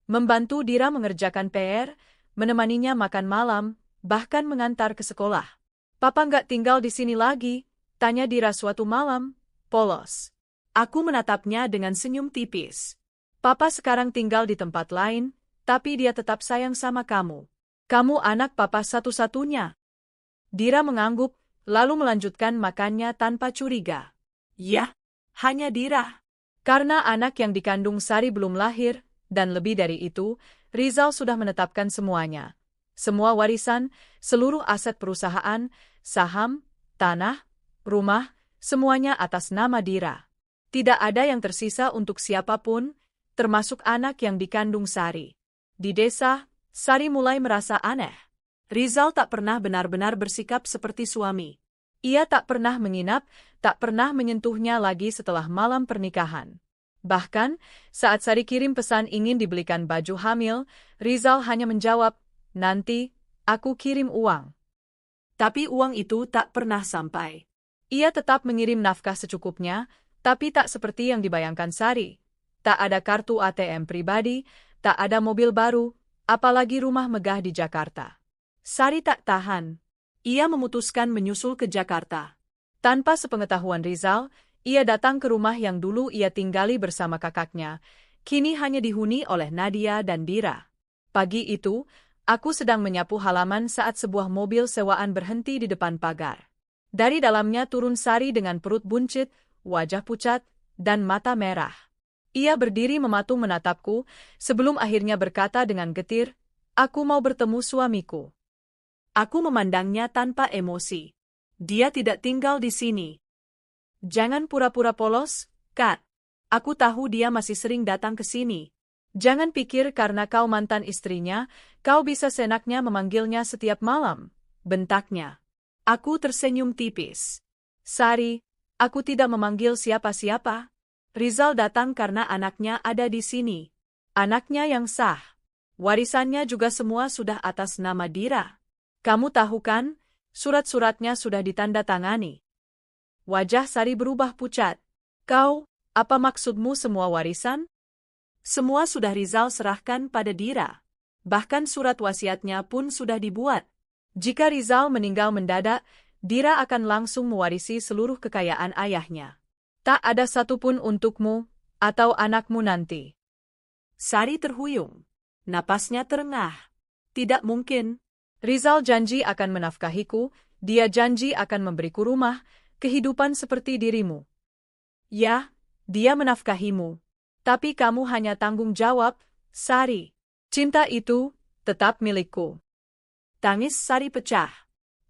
Membantu Dira mengerjakan PR, menemaninya makan malam, bahkan mengantar ke sekolah. Papa nggak tinggal di sini lagi, tanya Dira suatu malam, polos. Aku menatapnya dengan senyum tipis. Papa sekarang tinggal di tempat lain, tapi dia tetap sayang sama kamu. Kamu anak papa satu-satunya. Dira mengangguk, lalu melanjutkan makannya tanpa curiga. Ya, hanya Dira. Karena anak yang dikandung Sari belum lahir, dan lebih dari itu, Rizal sudah menetapkan semuanya. Semua warisan, seluruh aset perusahaan, saham, tanah, rumah, semuanya atas nama Dira. Tidak ada yang tersisa untuk siapapun, termasuk anak yang dikandung Sari. Di desa, Sari mulai merasa aneh. Rizal tak pernah benar-benar bersikap seperti suami. Ia tak pernah menginap, tak pernah menyentuhnya lagi setelah malam pernikahan. Bahkan, saat Sari kirim pesan ingin dibelikan baju hamil, Rizal hanya menjawab, "Nanti, aku kirim uang." Tapi uang itu tak pernah sampai. Ia tetap mengirim nafkah secukupnya, tapi tak seperti yang dibayangkan Sari. Tak ada kartu ATM pribadi, tak ada mobil baru, apalagi rumah megah di Jakarta. Sari tak tahan. Ia memutuskan menyusul ke Jakarta. Tanpa sepengetahuan Rizal, ia datang ke rumah yang dulu ia tinggali bersama kakaknya, kini hanya dihuni oleh Nadia dan Dira. Pagi itu, aku sedang menyapu halaman saat sebuah mobil sewaan berhenti di depan pagar. Dari dalamnya turun Sari dengan perut buncit, wajah pucat, dan mata merah. Ia berdiri mematung menatapku, sebelum akhirnya berkata dengan getir, "Aku mau bertemu suamiku." Aku memandangnya tanpa emosi. Dia tidak tinggal di sini. Jangan pura-pura polos, Kat. Aku tahu dia masih sering datang ke sini. Jangan pikir karena kau mantan istrinya, kau bisa senaknya memanggilnya setiap malam, bentaknya. Aku tersenyum tipis. Sari, aku tidak memanggil siapa-siapa. Rizal datang karena anaknya ada di sini. Anaknya yang sah. Warisannya juga semua sudah atas nama Dira. Kamu tahu kan, surat-suratnya sudah ditandatangani. Wajah Sari berubah pucat. Kau, apa maksudmu semua warisan? Semua sudah Rizal serahkan pada Dira. Bahkan surat wasiatnya pun sudah dibuat. Jika Rizal meninggal mendadak, Dira akan langsung mewarisi seluruh kekayaan ayahnya. Tak ada satupun untukmu, atau anakmu nanti. Sari terhuyung. Napasnya terengah. Tidak mungkin. Rizal janji akan menafkahiku, dia janji akan memberiku rumah, kehidupan seperti dirimu. Ya, dia menafkahimu. Tapi kamu hanya tanggung jawab, Sari. Cinta itu tetap milikku. Tangis Sari pecah.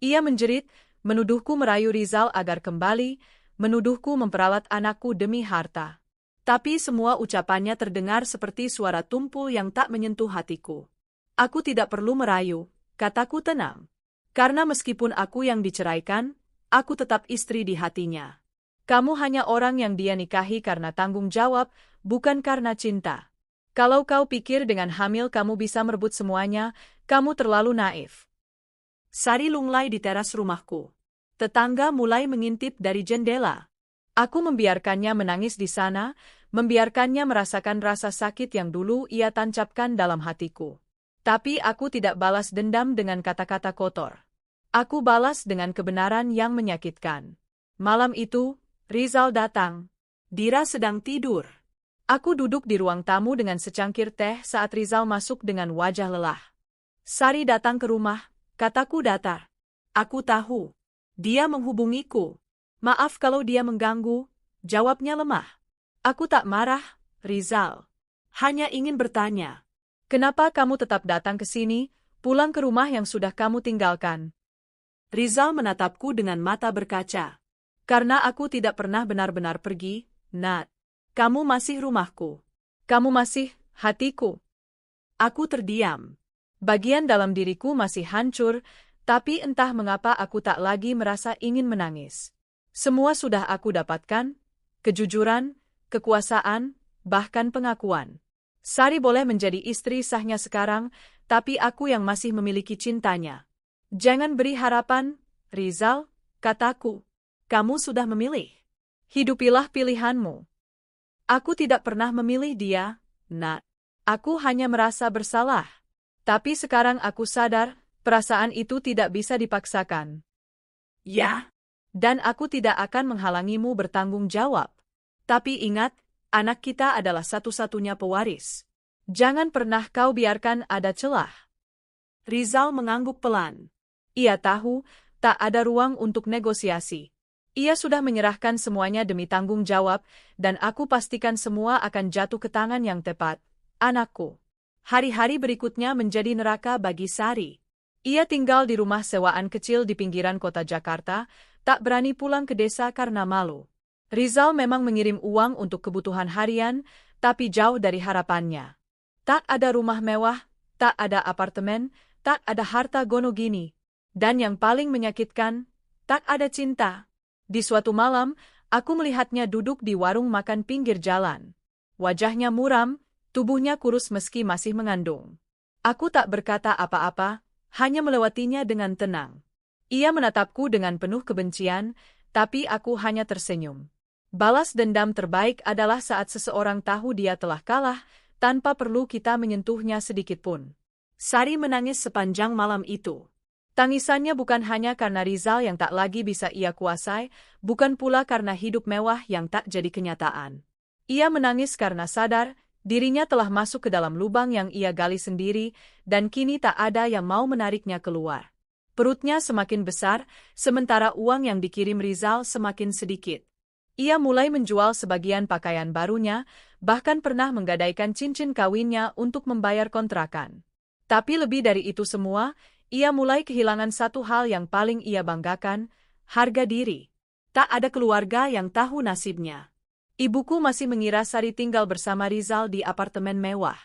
Ia menjerit, menuduhku merayu Rizal agar kembali, menuduhku memperalat anakku demi harta. Tapi semua ucapannya terdengar seperti suara tumpul yang tak menyentuh hatiku. Aku tidak perlu merayu, kataku tenang. Karena meskipun aku yang diceraikan, aku tetap istri di hatinya. Kamu hanya orang yang dia nikahi karena tanggung jawab, bukan karena cinta. Kalau kau pikir dengan hamil kamu bisa merebut semuanya, kamu terlalu naif. Sari lunglai di teras rumahku. Tetangga mulai mengintip dari jendela. Aku membiarkannya menangis di sana, membiarkannya merasakan rasa sakit yang dulu ia tancapkan dalam hatiku. Tapi aku tidak balas dendam dengan kata-kata kotor. Aku balas dengan kebenaran yang menyakitkan. Malam itu, Rizal datang. Dira sedang tidur. Aku duduk di ruang tamu dengan secangkir teh saat Rizal masuk dengan wajah lelah. Sari datang ke rumah, kataku datar. Aku tahu. Dia menghubungiku. Maaf kalau dia mengganggu, jawabnya lemah. Aku tak marah, Rizal. Hanya ingin bertanya. Kenapa kamu tetap datang ke sini, pulang ke rumah yang sudah kamu tinggalkan? Rizal menatapku dengan mata berkaca. Karena aku tidak pernah benar-benar pergi, Nat. Kamu masih rumahku. Kamu masih hatiku. Aku terdiam. Bagian dalam diriku masih hancur, tapi entah mengapa aku tak lagi merasa ingin menangis. Semua sudah aku dapatkan, kejujuran, kekuasaan, bahkan pengakuan. Sari boleh menjadi istri sahnya sekarang, tapi aku yang masih memiliki cintanya. Jangan beri harapan, Rizal, kataku. Kamu sudah memilih. Hidupilah pilihanmu. Aku tidak pernah memilih dia, Nat. Aku hanya merasa bersalah. Tapi sekarang aku sadar, perasaan itu tidak bisa dipaksakan. Ya. Dan aku tidak akan menghalangimu bertanggung jawab. Tapi ingat, anak kita adalah satu-satunya pewaris. Jangan pernah kau biarkan ada celah. Rizal mengangguk pelan. Ia tahu, tak ada ruang untuk negosiasi. Ia sudah menyerahkan semuanya demi tanggung jawab, dan aku pastikan semua akan jatuh ke tangan yang tepat, anakku. Hari-hari berikutnya menjadi neraka bagi Sari. Ia tinggal di rumah sewaan kecil di pinggiran kota Jakarta, tak berani pulang ke desa karena malu. Rizal memang mengirim uang untuk kebutuhan harian, tapi jauh dari harapannya. Tak ada rumah mewah, tak ada apartemen, tak ada harta gono gini. Dan yang paling menyakitkan, tak ada cinta. Di suatu malam, aku melihatnya duduk di warung makan pinggir jalan. Wajahnya muram, tubuhnya kurus meski masih mengandung. Aku tak berkata apa-apa, hanya melewatinya dengan tenang. Ia menatapku dengan penuh kebencian, tapi aku hanya tersenyum. Balas dendam terbaik adalah saat seseorang tahu dia telah kalah, tanpa perlu kita menyentuhnya sedikitpun. Sari menangis sepanjang malam itu. Tangisannya bukan hanya karena Rizal yang tak lagi bisa ia kuasai, bukan pula karena hidup mewah yang tak jadi kenyataan. Ia menangis karena sadar, dirinya telah masuk ke dalam lubang yang ia gali sendiri, dan kini tak ada yang mau menariknya keluar. Perutnya semakin besar, sementara uang yang dikirim Rizal semakin sedikit. Ia mulai menjual sebagian pakaian barunya, bahkan pernah menggadaikan cincin kawinnya untuk membayar kontrakan. Tapi lebih dari itu semua, ia mulai kehilangan satu hal yang paling ia banggakan, harga diri. Tak ada keluarga yang tahu nasibnya. Ibuku masih mengira Sari tinggal bersama Rizal di apartemen mewah.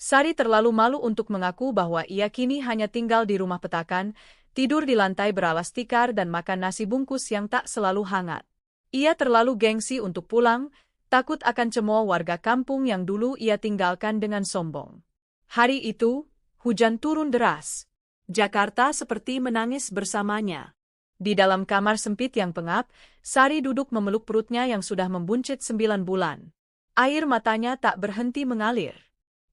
Sari terlalu malu untuk mengaku bahwa ia kini hanya tinggal di rumah petakan, tidur di lantai beralas tikar dan makan nasi bungkus yang tak selalu hangat. Ia terlalu gengsi untuk pulang, takut akan cemooh warga kampung yang dulu ia tinggalkan dengan sombong. Hari itu, hujan turun deras. Jakarta seperti menangis bersamanya. Di dalam kamar sempit yang pengap, Sari duduk memeluk perutnya yang sudah membuncit 9 bulan. Air matanya tak berhenti mengalir.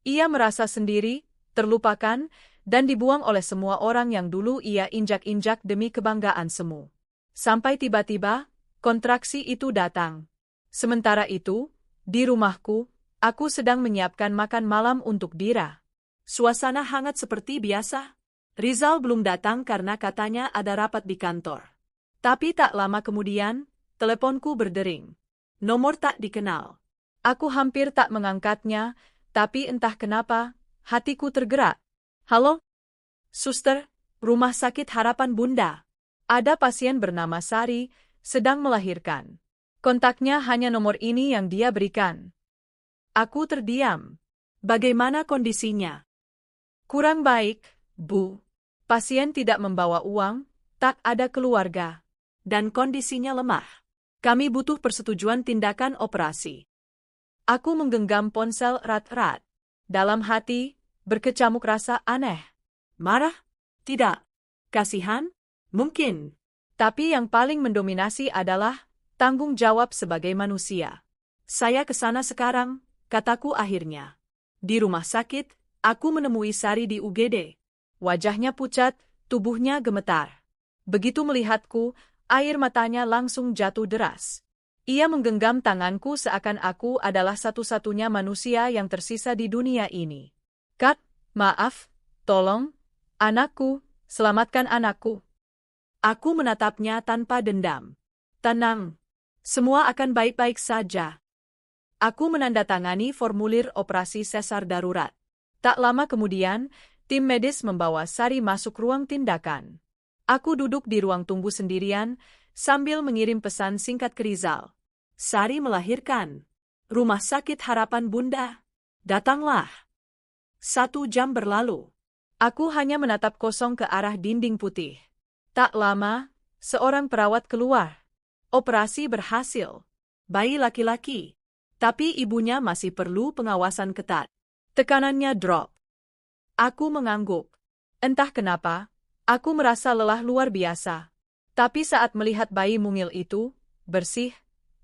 Ia merasa sendiri, terlupakan, dan dibuang oleh semua orang yang dulu ia injak-injak demi kebanggaan semu. Sampai tiba-tiba, kontraksi itu datang. Sementara itu, di rumahku, aku sedang menyiapkan makan malam untuk Dira. Suasana hangat seperti biasa. Rizal belum datang karena katanya ada rapat di kantor. Tapi tak lama kemudian, teleponku berdering. Nomor tak dikenal. Aku hampir tak mengangkatnya, tapi entah kenapa, hatiku tergerak. Halo? Suster, Rumah Sakit Harapan Bunda. Ada pasien bernama Sari, sedang melahirkan. Kontaknya hanya nomor ini yang dia berikan. Aku terdiam. Bagaimana kondisinya? Kurang baik, Bu. Pasien tidak membawa uang, tak ada keluarga, dan kondisinya lemah. Kami butuh persetujuan tindakan operasi. Aku menggenggam ponsel erat-erat. Dalam hati, berkecamuk rasa aneh. Marah? Tidak. Kasihan? Mungkin. Tapi yang paling mendominasi adalah tanggung jawab sebagai manusia. Saya ke sana sekarang, kataku akhirnya. Di rumah sakit, aku menemui Sari di UGD. Wajahnya pucat, tubuhnya gemetar. Begitu melihatku, air matanya langsung jatuh deras. Ia menggenggam tanganku seakan aku adalah satu-satunya manusia yang tersisa di dunia ini. Kak, maaf, tolong, anakku, selamatkan anakku. Aku menatapnya tanpa dendam. Tenang, semua akan baik-baik saja. Aku menandatangani formulir operasi sesar darurat. Tak lama kemudian, tim medis membawa Sari masuk ruang tindakan. Aku duduk di ruang tunggu sendirian, sambil mengirim pesan singkat ke Rizal. Sari melahirkan. Rumah Sakit Harapan Bunda. Datanglah. 1 jam berlalu. Aku hanya menatap kosong ke arah dinding putih. Tak lama, seorang perawat keluar. Operasi berhasil. Bayi laki-laki. Tapi ibunya masih perlu pengawasan ketat. Tekanannya drop. Aku mengangguk. Entah kenapa, aku merasa lelah luar biasa. Tapi saat melihat bayi mungil itu, bersih,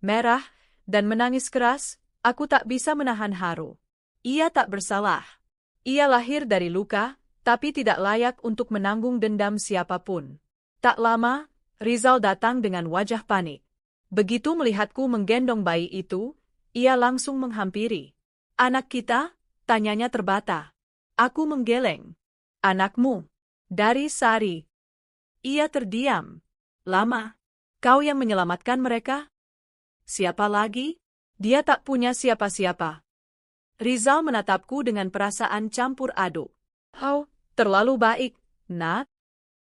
merah, dan menangis keras, aku tak bisa menahan haru. Ia tak bersalah. Ia lahir dari luka, tapi tidak layak untuk menanggung dendam siapapun. Tak lama, Rizal datang dengan wajah panik. Begitu melihatku menggendong bayi itu, ia langsung menghampiri. Anak kita? Tanyanya terbata. Aku menggeleng. Anakmu. Dari Sari. Ia terdiam. Lama. Kau yang menyelamatkan mereka? Siapa lagi? Dia tak punya siapa-siapa. Rizal menatapku dengan perasaan campur aduk. Oh, terlalu baik, Nak.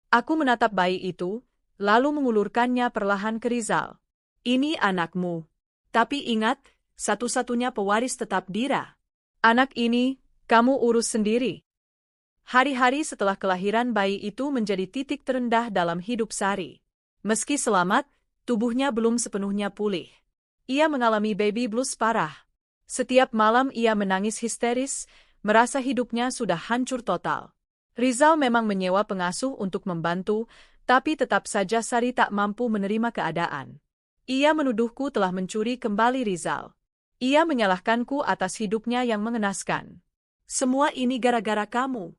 Aku menatap bayi itu, lalu mengulurkannya perlahan ke Rizal. Ini anakmu. Tapi ingat, satu-satunya pewaris tetap Dira. Anak ini, kamu urus sendiri. Hari-hari setelah kelahiran bayi itu menjadi titik terendah dalam hidup Sari. Meski selamat, tubuhnya belum sepenuhnya pulih. Ia mengalami baby blues parah. Setiap malam ia menangis histeris, merasa hidupnya sudah hancur total. Rizal memang menyewa pengasuh untuk membantu, tapi tetap saja Sari tak mampu menerima keadaan. Ia menuduhku telah mencuri kembali Rizal. Ia menyalahkanku atas hidupnya yang mengenaskan. Semua ini gara-gara kamu.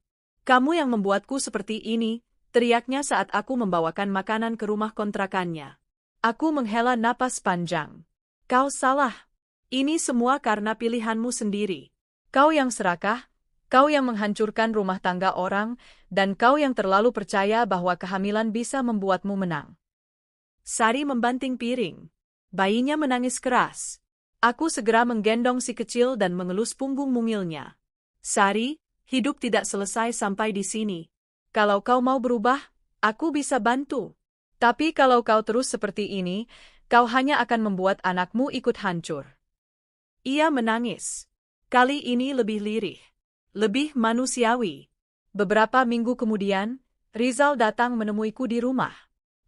Kamu yang membuatku seperti ini, teriaknya saat aku membawakan makanan ke rumah kontrakannya. Aku menghela napas panjang. Kau salah. Ini semua karena pilihanmu sendiri. Kau yang serakah, kau yang menghancurkan rumah tangga orang, dan kau yang terlalu percaya bahwa kehamilan bisa membuatmu menang. Sari membanting piring. Bayinya menangis keras. Aku segera menggendong si kecil dan mengelus punggung mungilnya. Sari, hidup tidak selesai sampai di sini. Kalau kau mau berubah, aku bisa bantu. Tapi kalau kau terus seperti ini, kau hanya akan membuat anakmu ikut hancur. Ia menangis. Kali ini lebih lirih. Lebih manusiawi. Beberapa minggu kemudian, Rizal datang menemuiku di rumah.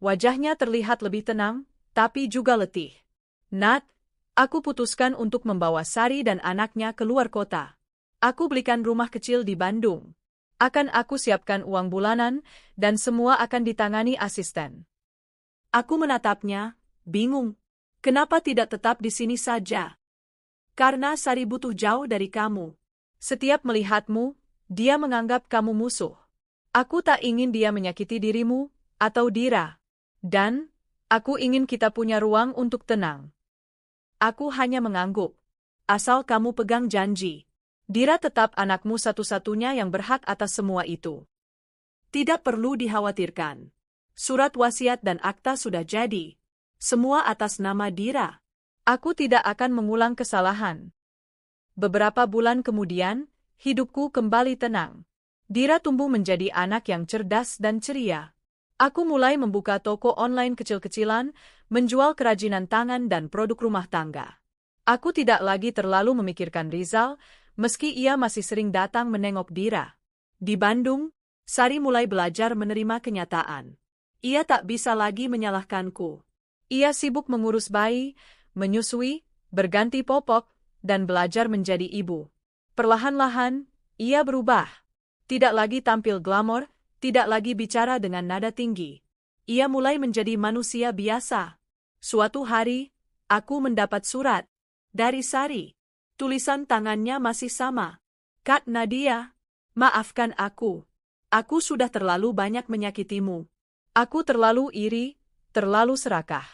Wajahnya terlihat lebih tenang, tapi juga letih. Nat, aku putuskan untuk membawa Sari dan anaknya keluar kota. Aku belikan rumah kecil di Bandung. Akan aku siapkan uang bulanan, dan semua akan ditangani asisten. Aku menatapnya, bingung. Kenapa tidak tetap di sini saja? Karena Sari butuh jauh dari kamu. Setiap melihatmu, dia menganggap kamu musuh. Aku tak ingin dia menyakiti dirimu, atau Dira. Dan, aku ingin kita punya ruang untuk tenang. Aku hanya mengangguk. Asal kamu pegang janji. Dira tetap anakmu satu-satunya yang berhak atas semua itu. Tidak perlu dikhawatirkan. Surat wasiat dan akta sudah jadi. Semua atas nama Dira. Aku tidak akan mengulang kesalahan. Beberapa bulan kemudian, hidupku kembali tenang. Dira tumbuh menjadi anak yang cerdas dan ceria. Aku mulai membuka toko online kecil-kecilan, menjual kerajinan tangan dan produk rumah tangga. Aku tidak lagi terlalu memikirkan Rizal, meski ia masih sering datang menengok Dira. Di Bandung, Sari mulai belajar menerima kenyataan. Ia tak bisa lagi menyalahkanku. Ia sibuk mengurus bayi, menyusui, berganti popok, dan belajar menjadi ibu. Perlahan-lahan, ia berubah. Tidak lagi tampil glamor, tidak lagi bicara dengan nada tinggi. Ia mulai menjadi manusia biasa. Suatu hari, aku mendapat surat dari Sari. Tulisan tangannya masih sama. Kak Nadia, maafkan aku. Aku sudah terlalu banyak menyakitimu. Aku terlalu iri, terlalu serakah.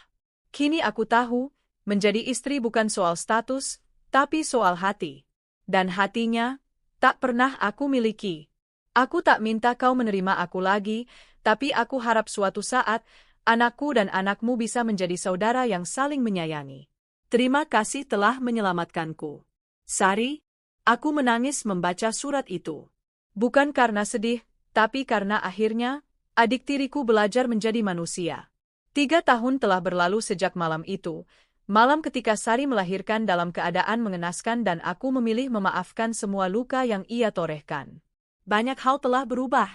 Kini aku tahu, menjadi istri bukan soal status, tapi soal hati. Dan hatinya, tak pernah aku miliki. Aku tak minta kau menerima aku lagi, tapi aku harap suatu saat, anakku dan anakmu bisa menjadi saudara yang saling menyayangi. Terima kasih telah menyelamatkanku. Sari, aku menangis membaca surat itu. Bukan karena sedih, tapi karena akhirnya, adik tiriku belajar menjadi manusia. 3 tahun telah berlalu sejak malam itu, malam ketika Sari melahirkan dalam keadaan mengenaskan dan aku memilih memaafkan semua luka yang ia torehkan. Banyak hal telah berubah.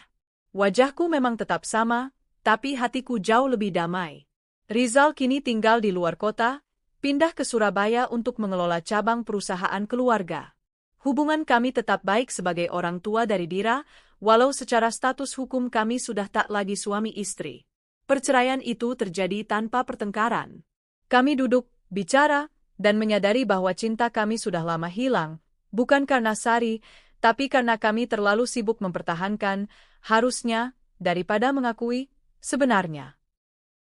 Wajahku memang tetap sama, tapi hatiku jauh lebih damai. Rizal kini tinggal di luar kota, pindah ke Surabaya untuk mengelola cabang perusahaan keluarga. Hubungan kami tetap baik sebagai orang tua dari Dira, walau secara status hukum kami sudah tak lagi suami istri. Perceraian itu terjadi tanpa pertengkaran. Kami duduk, bicara, dan menyadari bahwa cinta kami sudah lama hilang, bukan karena Sari, tapi karena kami terlalu sibuk mempertahankan, harusnya, daripada mengakui, sebenarnya.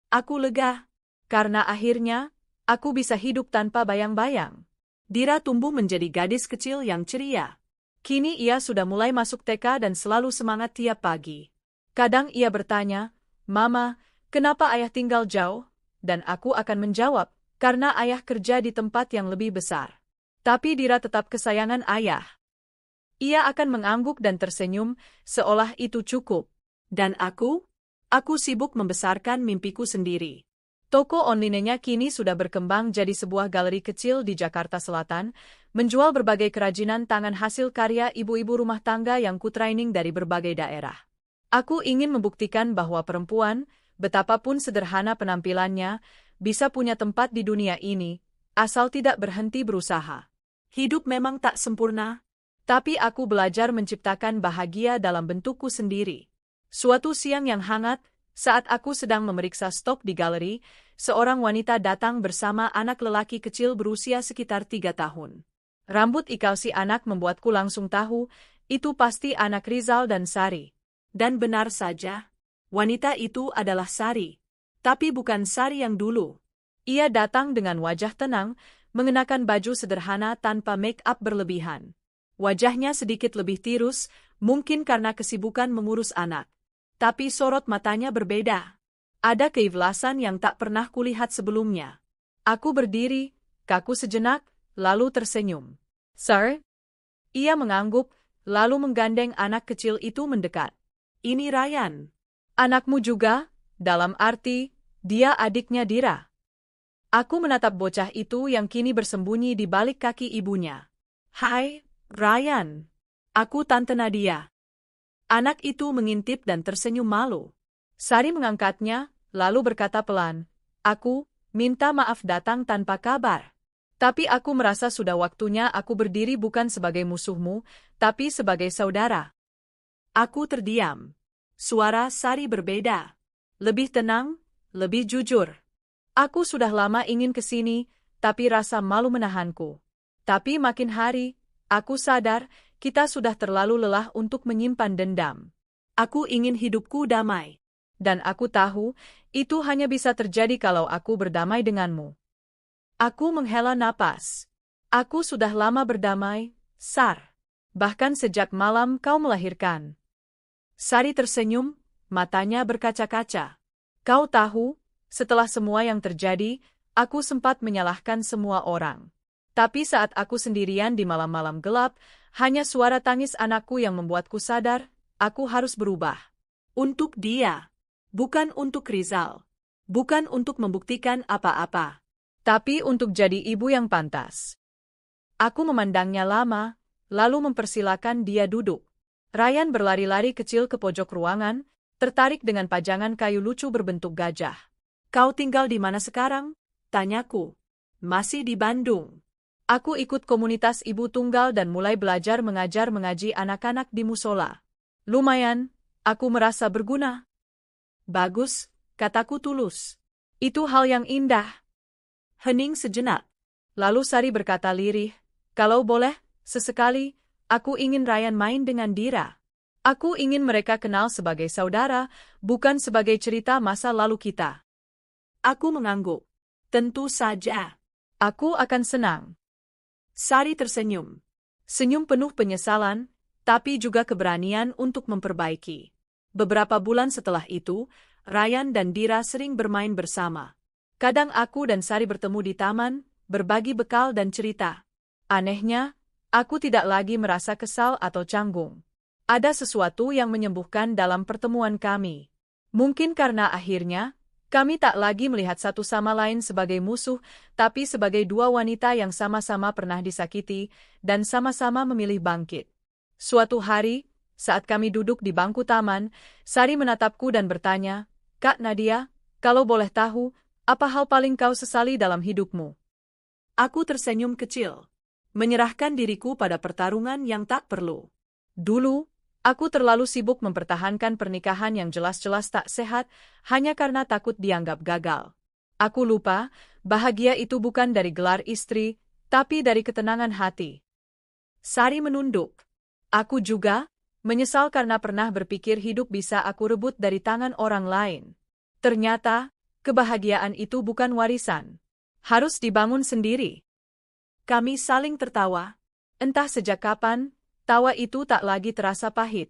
Aku lega, karena akhirnya, aku bisa hidup tanpa bayang-bayang. Dira tumbuh menjadi gadis kecil yang ceria. Kini ia sudah mulai masuk TK dan selalu semangat tiap pagi. Kadang ia bertanya, "Mama, kenapa ayah tinggal jauh?" Dan aku akan menjawab, "Karena ayah kerja di tempat yang lebih besar." Tapi Dira tetap kesayangan ayah. Ia akan mengangguk dan tersenyum, seolah itu cukup. Dan aku sibuk membesarkan mimpiku sendiri. Toko online-nya kini sudah berkembang jadi sebuah galeri kecil di Jakarta Selatan, menjual berbagai kerajinan tangan hasil karya ibu-ibu rumah tangga yang kutraining dari berbagai daerah. Aku ingin membuktikan bahwa perempuan, betapapun sederhana penampilannya, bisa punya tempat di dunia ini, asal tidak berhenti berusaha. Hidup memang tak sempurna, tapi aku belajar menciptakan bahagia dalam bentukku sendiri. Suatu siang yang hangat, saat aku sedang memeriksa stok di galeri, seorang wanita datang bersama anak lelaki kecil berusia sekitar 3 tahun. Rambut ikal si anak membuatku langsung tahu, itu pasti anak Rizal dan Sari. Dan benar saja, wanita itu adalah Sari. Tapi bukan Sari yang dulu. Ia datang dengan wajah tenang, mengenakan baju sederhana tanpa make-up berlebihan. Wajahnya sedikit lebih tirus, mungkin karena kesibukan mengurus anak. Tapi sorot matanya berbeda. Ada keikhlasan yang tak pernah kulihat sebelumnya. Aku berdiri, kaku sejenak, lalu tersenyum. "Sir?" Ia mengangguk, lalu menggandeng anak kecil itu mendekat. "Ini Ryan. Anakmu juga, dalam arti, dia adiknya Dira." Aku menatap bocah itu yang kini bersembunyi di balik kaki ibunya. Hai, Ryan. Aku Tante Nadia. Anak itu mengintip dan tersenyum malu. Sari mengangkatnya, lalu berkata pelan, aku minta maaf datang tanpa kabar. Tapi aku merasa sudah waktunya aku berdiri bukan sebagai musuhmu, tapi sebagai saudara. Aku terdiam. Suara Sari berbeda. Lebih tenang, lebih jujur. Aku sudah lama ingin ke sini, tapi rasa malu menahanku. Tapi makin hari, aku sadar kita sudah terlalu lelah untuk menyimpan dendam. Aku ingin hidupku damai. Dan aku tahu, itu hanya bisa terjadi kalau aku berdamai denganmu. Aku menghela napas. Aku sudah lama berdamai, Sar. Bahkan sejak malam kau melahirkan. Sari tersenyum, matanya berkaca-kaca. Kau tahu, setelah semua yang terjadi, aku sempat menyalahkan semua orang. Tapi saat aku sendirian di malam-malam gelap, hanya suara tangis anakku yang membuatku sadar, aku harus berubah. Untuk dia. Bukan untuk Rizal. Bukan untuk membuktikan apa-apa. Tapi untuk jadi ibu yang pantas. Aku memandangnya lama, lalu mempersilakan dia duduk. Ryan berlari-lari kecil ke pojok ruangan, tertarik dengan pajangan kayu lucu berbentuk gajah. Kau tinggal di mana sekarang? Tanyaku. Masih di Bandung. Aku ikut komunitas ibu tunggal dan mulai belajar mengaji anak-anak di musola. Lumayan, aku merasa berguna. Bagus, kataku tulus. Itu hal yang indah. Hening sejenak. Lalu Sari berkata lirih, kalau boleh, sesekali, aku ingin Ryan main dengan Dira. Aku ingin mereka kenal sebagai saudara, bukan sebagai cerita masa lalu kita. Aku mengangguk. Tentu saja. Aku akan senang. Sari tersenyum. Senyum penuh penyesalan, tapi juga keberanian untuk memperbaiki. Beberapa bulan setelah itu, Ryan dan Dira sering bermain bersama. Kadang aku dan Sari bertemu di taman, berbagi bekal dan cerita. Anehnya, aku tidak lagi merasa kesal atau canggung. Ada sesuatu yang menyembuhkan dalam pertemuan kami. Mungkin karena akhirnya, kami tak lagi melihat satu sama lain sebagai musuh, tapi sebagai dua wanita yang sama-sama pernah disakiti, dan sama-sama memilih bangkit. Suatu hari, saat kami duduk di bangku taman, Sari menatapku dan bertanya, Kak Nadia, kalau boleh tahu, apa hal paling kau sesali dalam hidupmu? Aku tersenyum kecil, menyerahkan diriku pada pertarungan yang tak perlu. Dulu, aku terlalu sibuk mempertahankan pernikahan yang jelas-jelas tak sehat, hanya karena takut dianggap gagal. Aku lupa, bahagia itu bukan dari gelar istri, tapi dari ketenangan hati. Sari menunduk. Aku juga menyesal karena pernah berpikir hidup bisa aku rebut dari tangan orang lain. Ternyata, kebahagiaan itu bukan warisan. Harus dibangun sendiri. Kami saling tertawa. Entah sejak kapan, tawa itu tak lagi terasa pahit.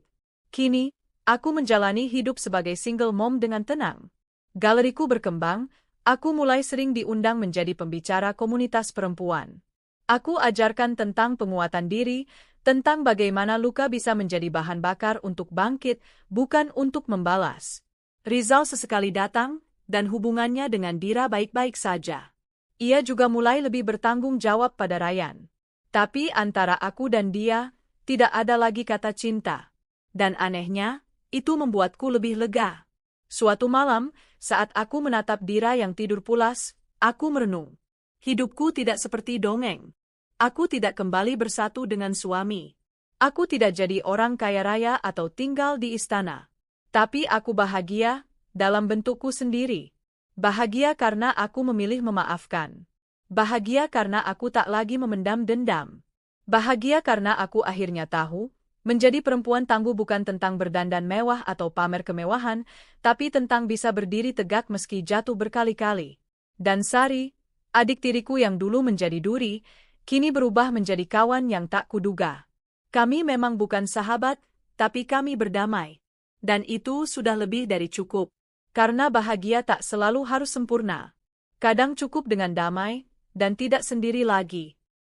Kini, aku menjalani hidup sebagai single mom dengan tenang. Galeriku berkembang, aku mulai sering diundang menjadi pembicara komunitas perempuan. Aku ajarkan tentang penguatan diri, tentang bagaimana luka bisa menjadi bahan bakar untuk bangkit, bukan untuk membalas. Rizal sesekali datang, dan hubungannya dengan Dira baik-baik saja. Ia juga mulai lebih bertanggung jawab pada Ryan. Tapi antara aku dan dia, tidak ada lagi kata cinta. Dan anehnya, itu membuatku lebih lega. Suatu malam, saat aku menatap Dira yang tidur pulas, aku merenung. Hidupku tidak seperti dongeng. Aku tidak kembali bersatu dengan suami. Aku tidak jadi orang kaya raya atau tinggal di istana. Tapi aku bahagia, dalam bentukku sendiri. Bahagia karena aku memilih memaafkan. Bahagia karena aku tak lagi memendam dendam. Bahagia karena aku akhirnya tahu, menjadi perempuan tangguh bukan tentang berdandan mewah atau pamer kemewahan, tapi tentang bisa berdiri tegak meski jatuh berkali-kali. Dan Sari, adik tiriku yang dulu menjadi duri, kini berubah menjadi kawan yang tak kuduga. Kami memang bukan sahabat, tapi kami berdamai. Dan itu sudah lebih dari cukup. Karena bahagia tak selalu harus sempurna. Kadang cukup dengan damai, dan tidak sendiri lagi.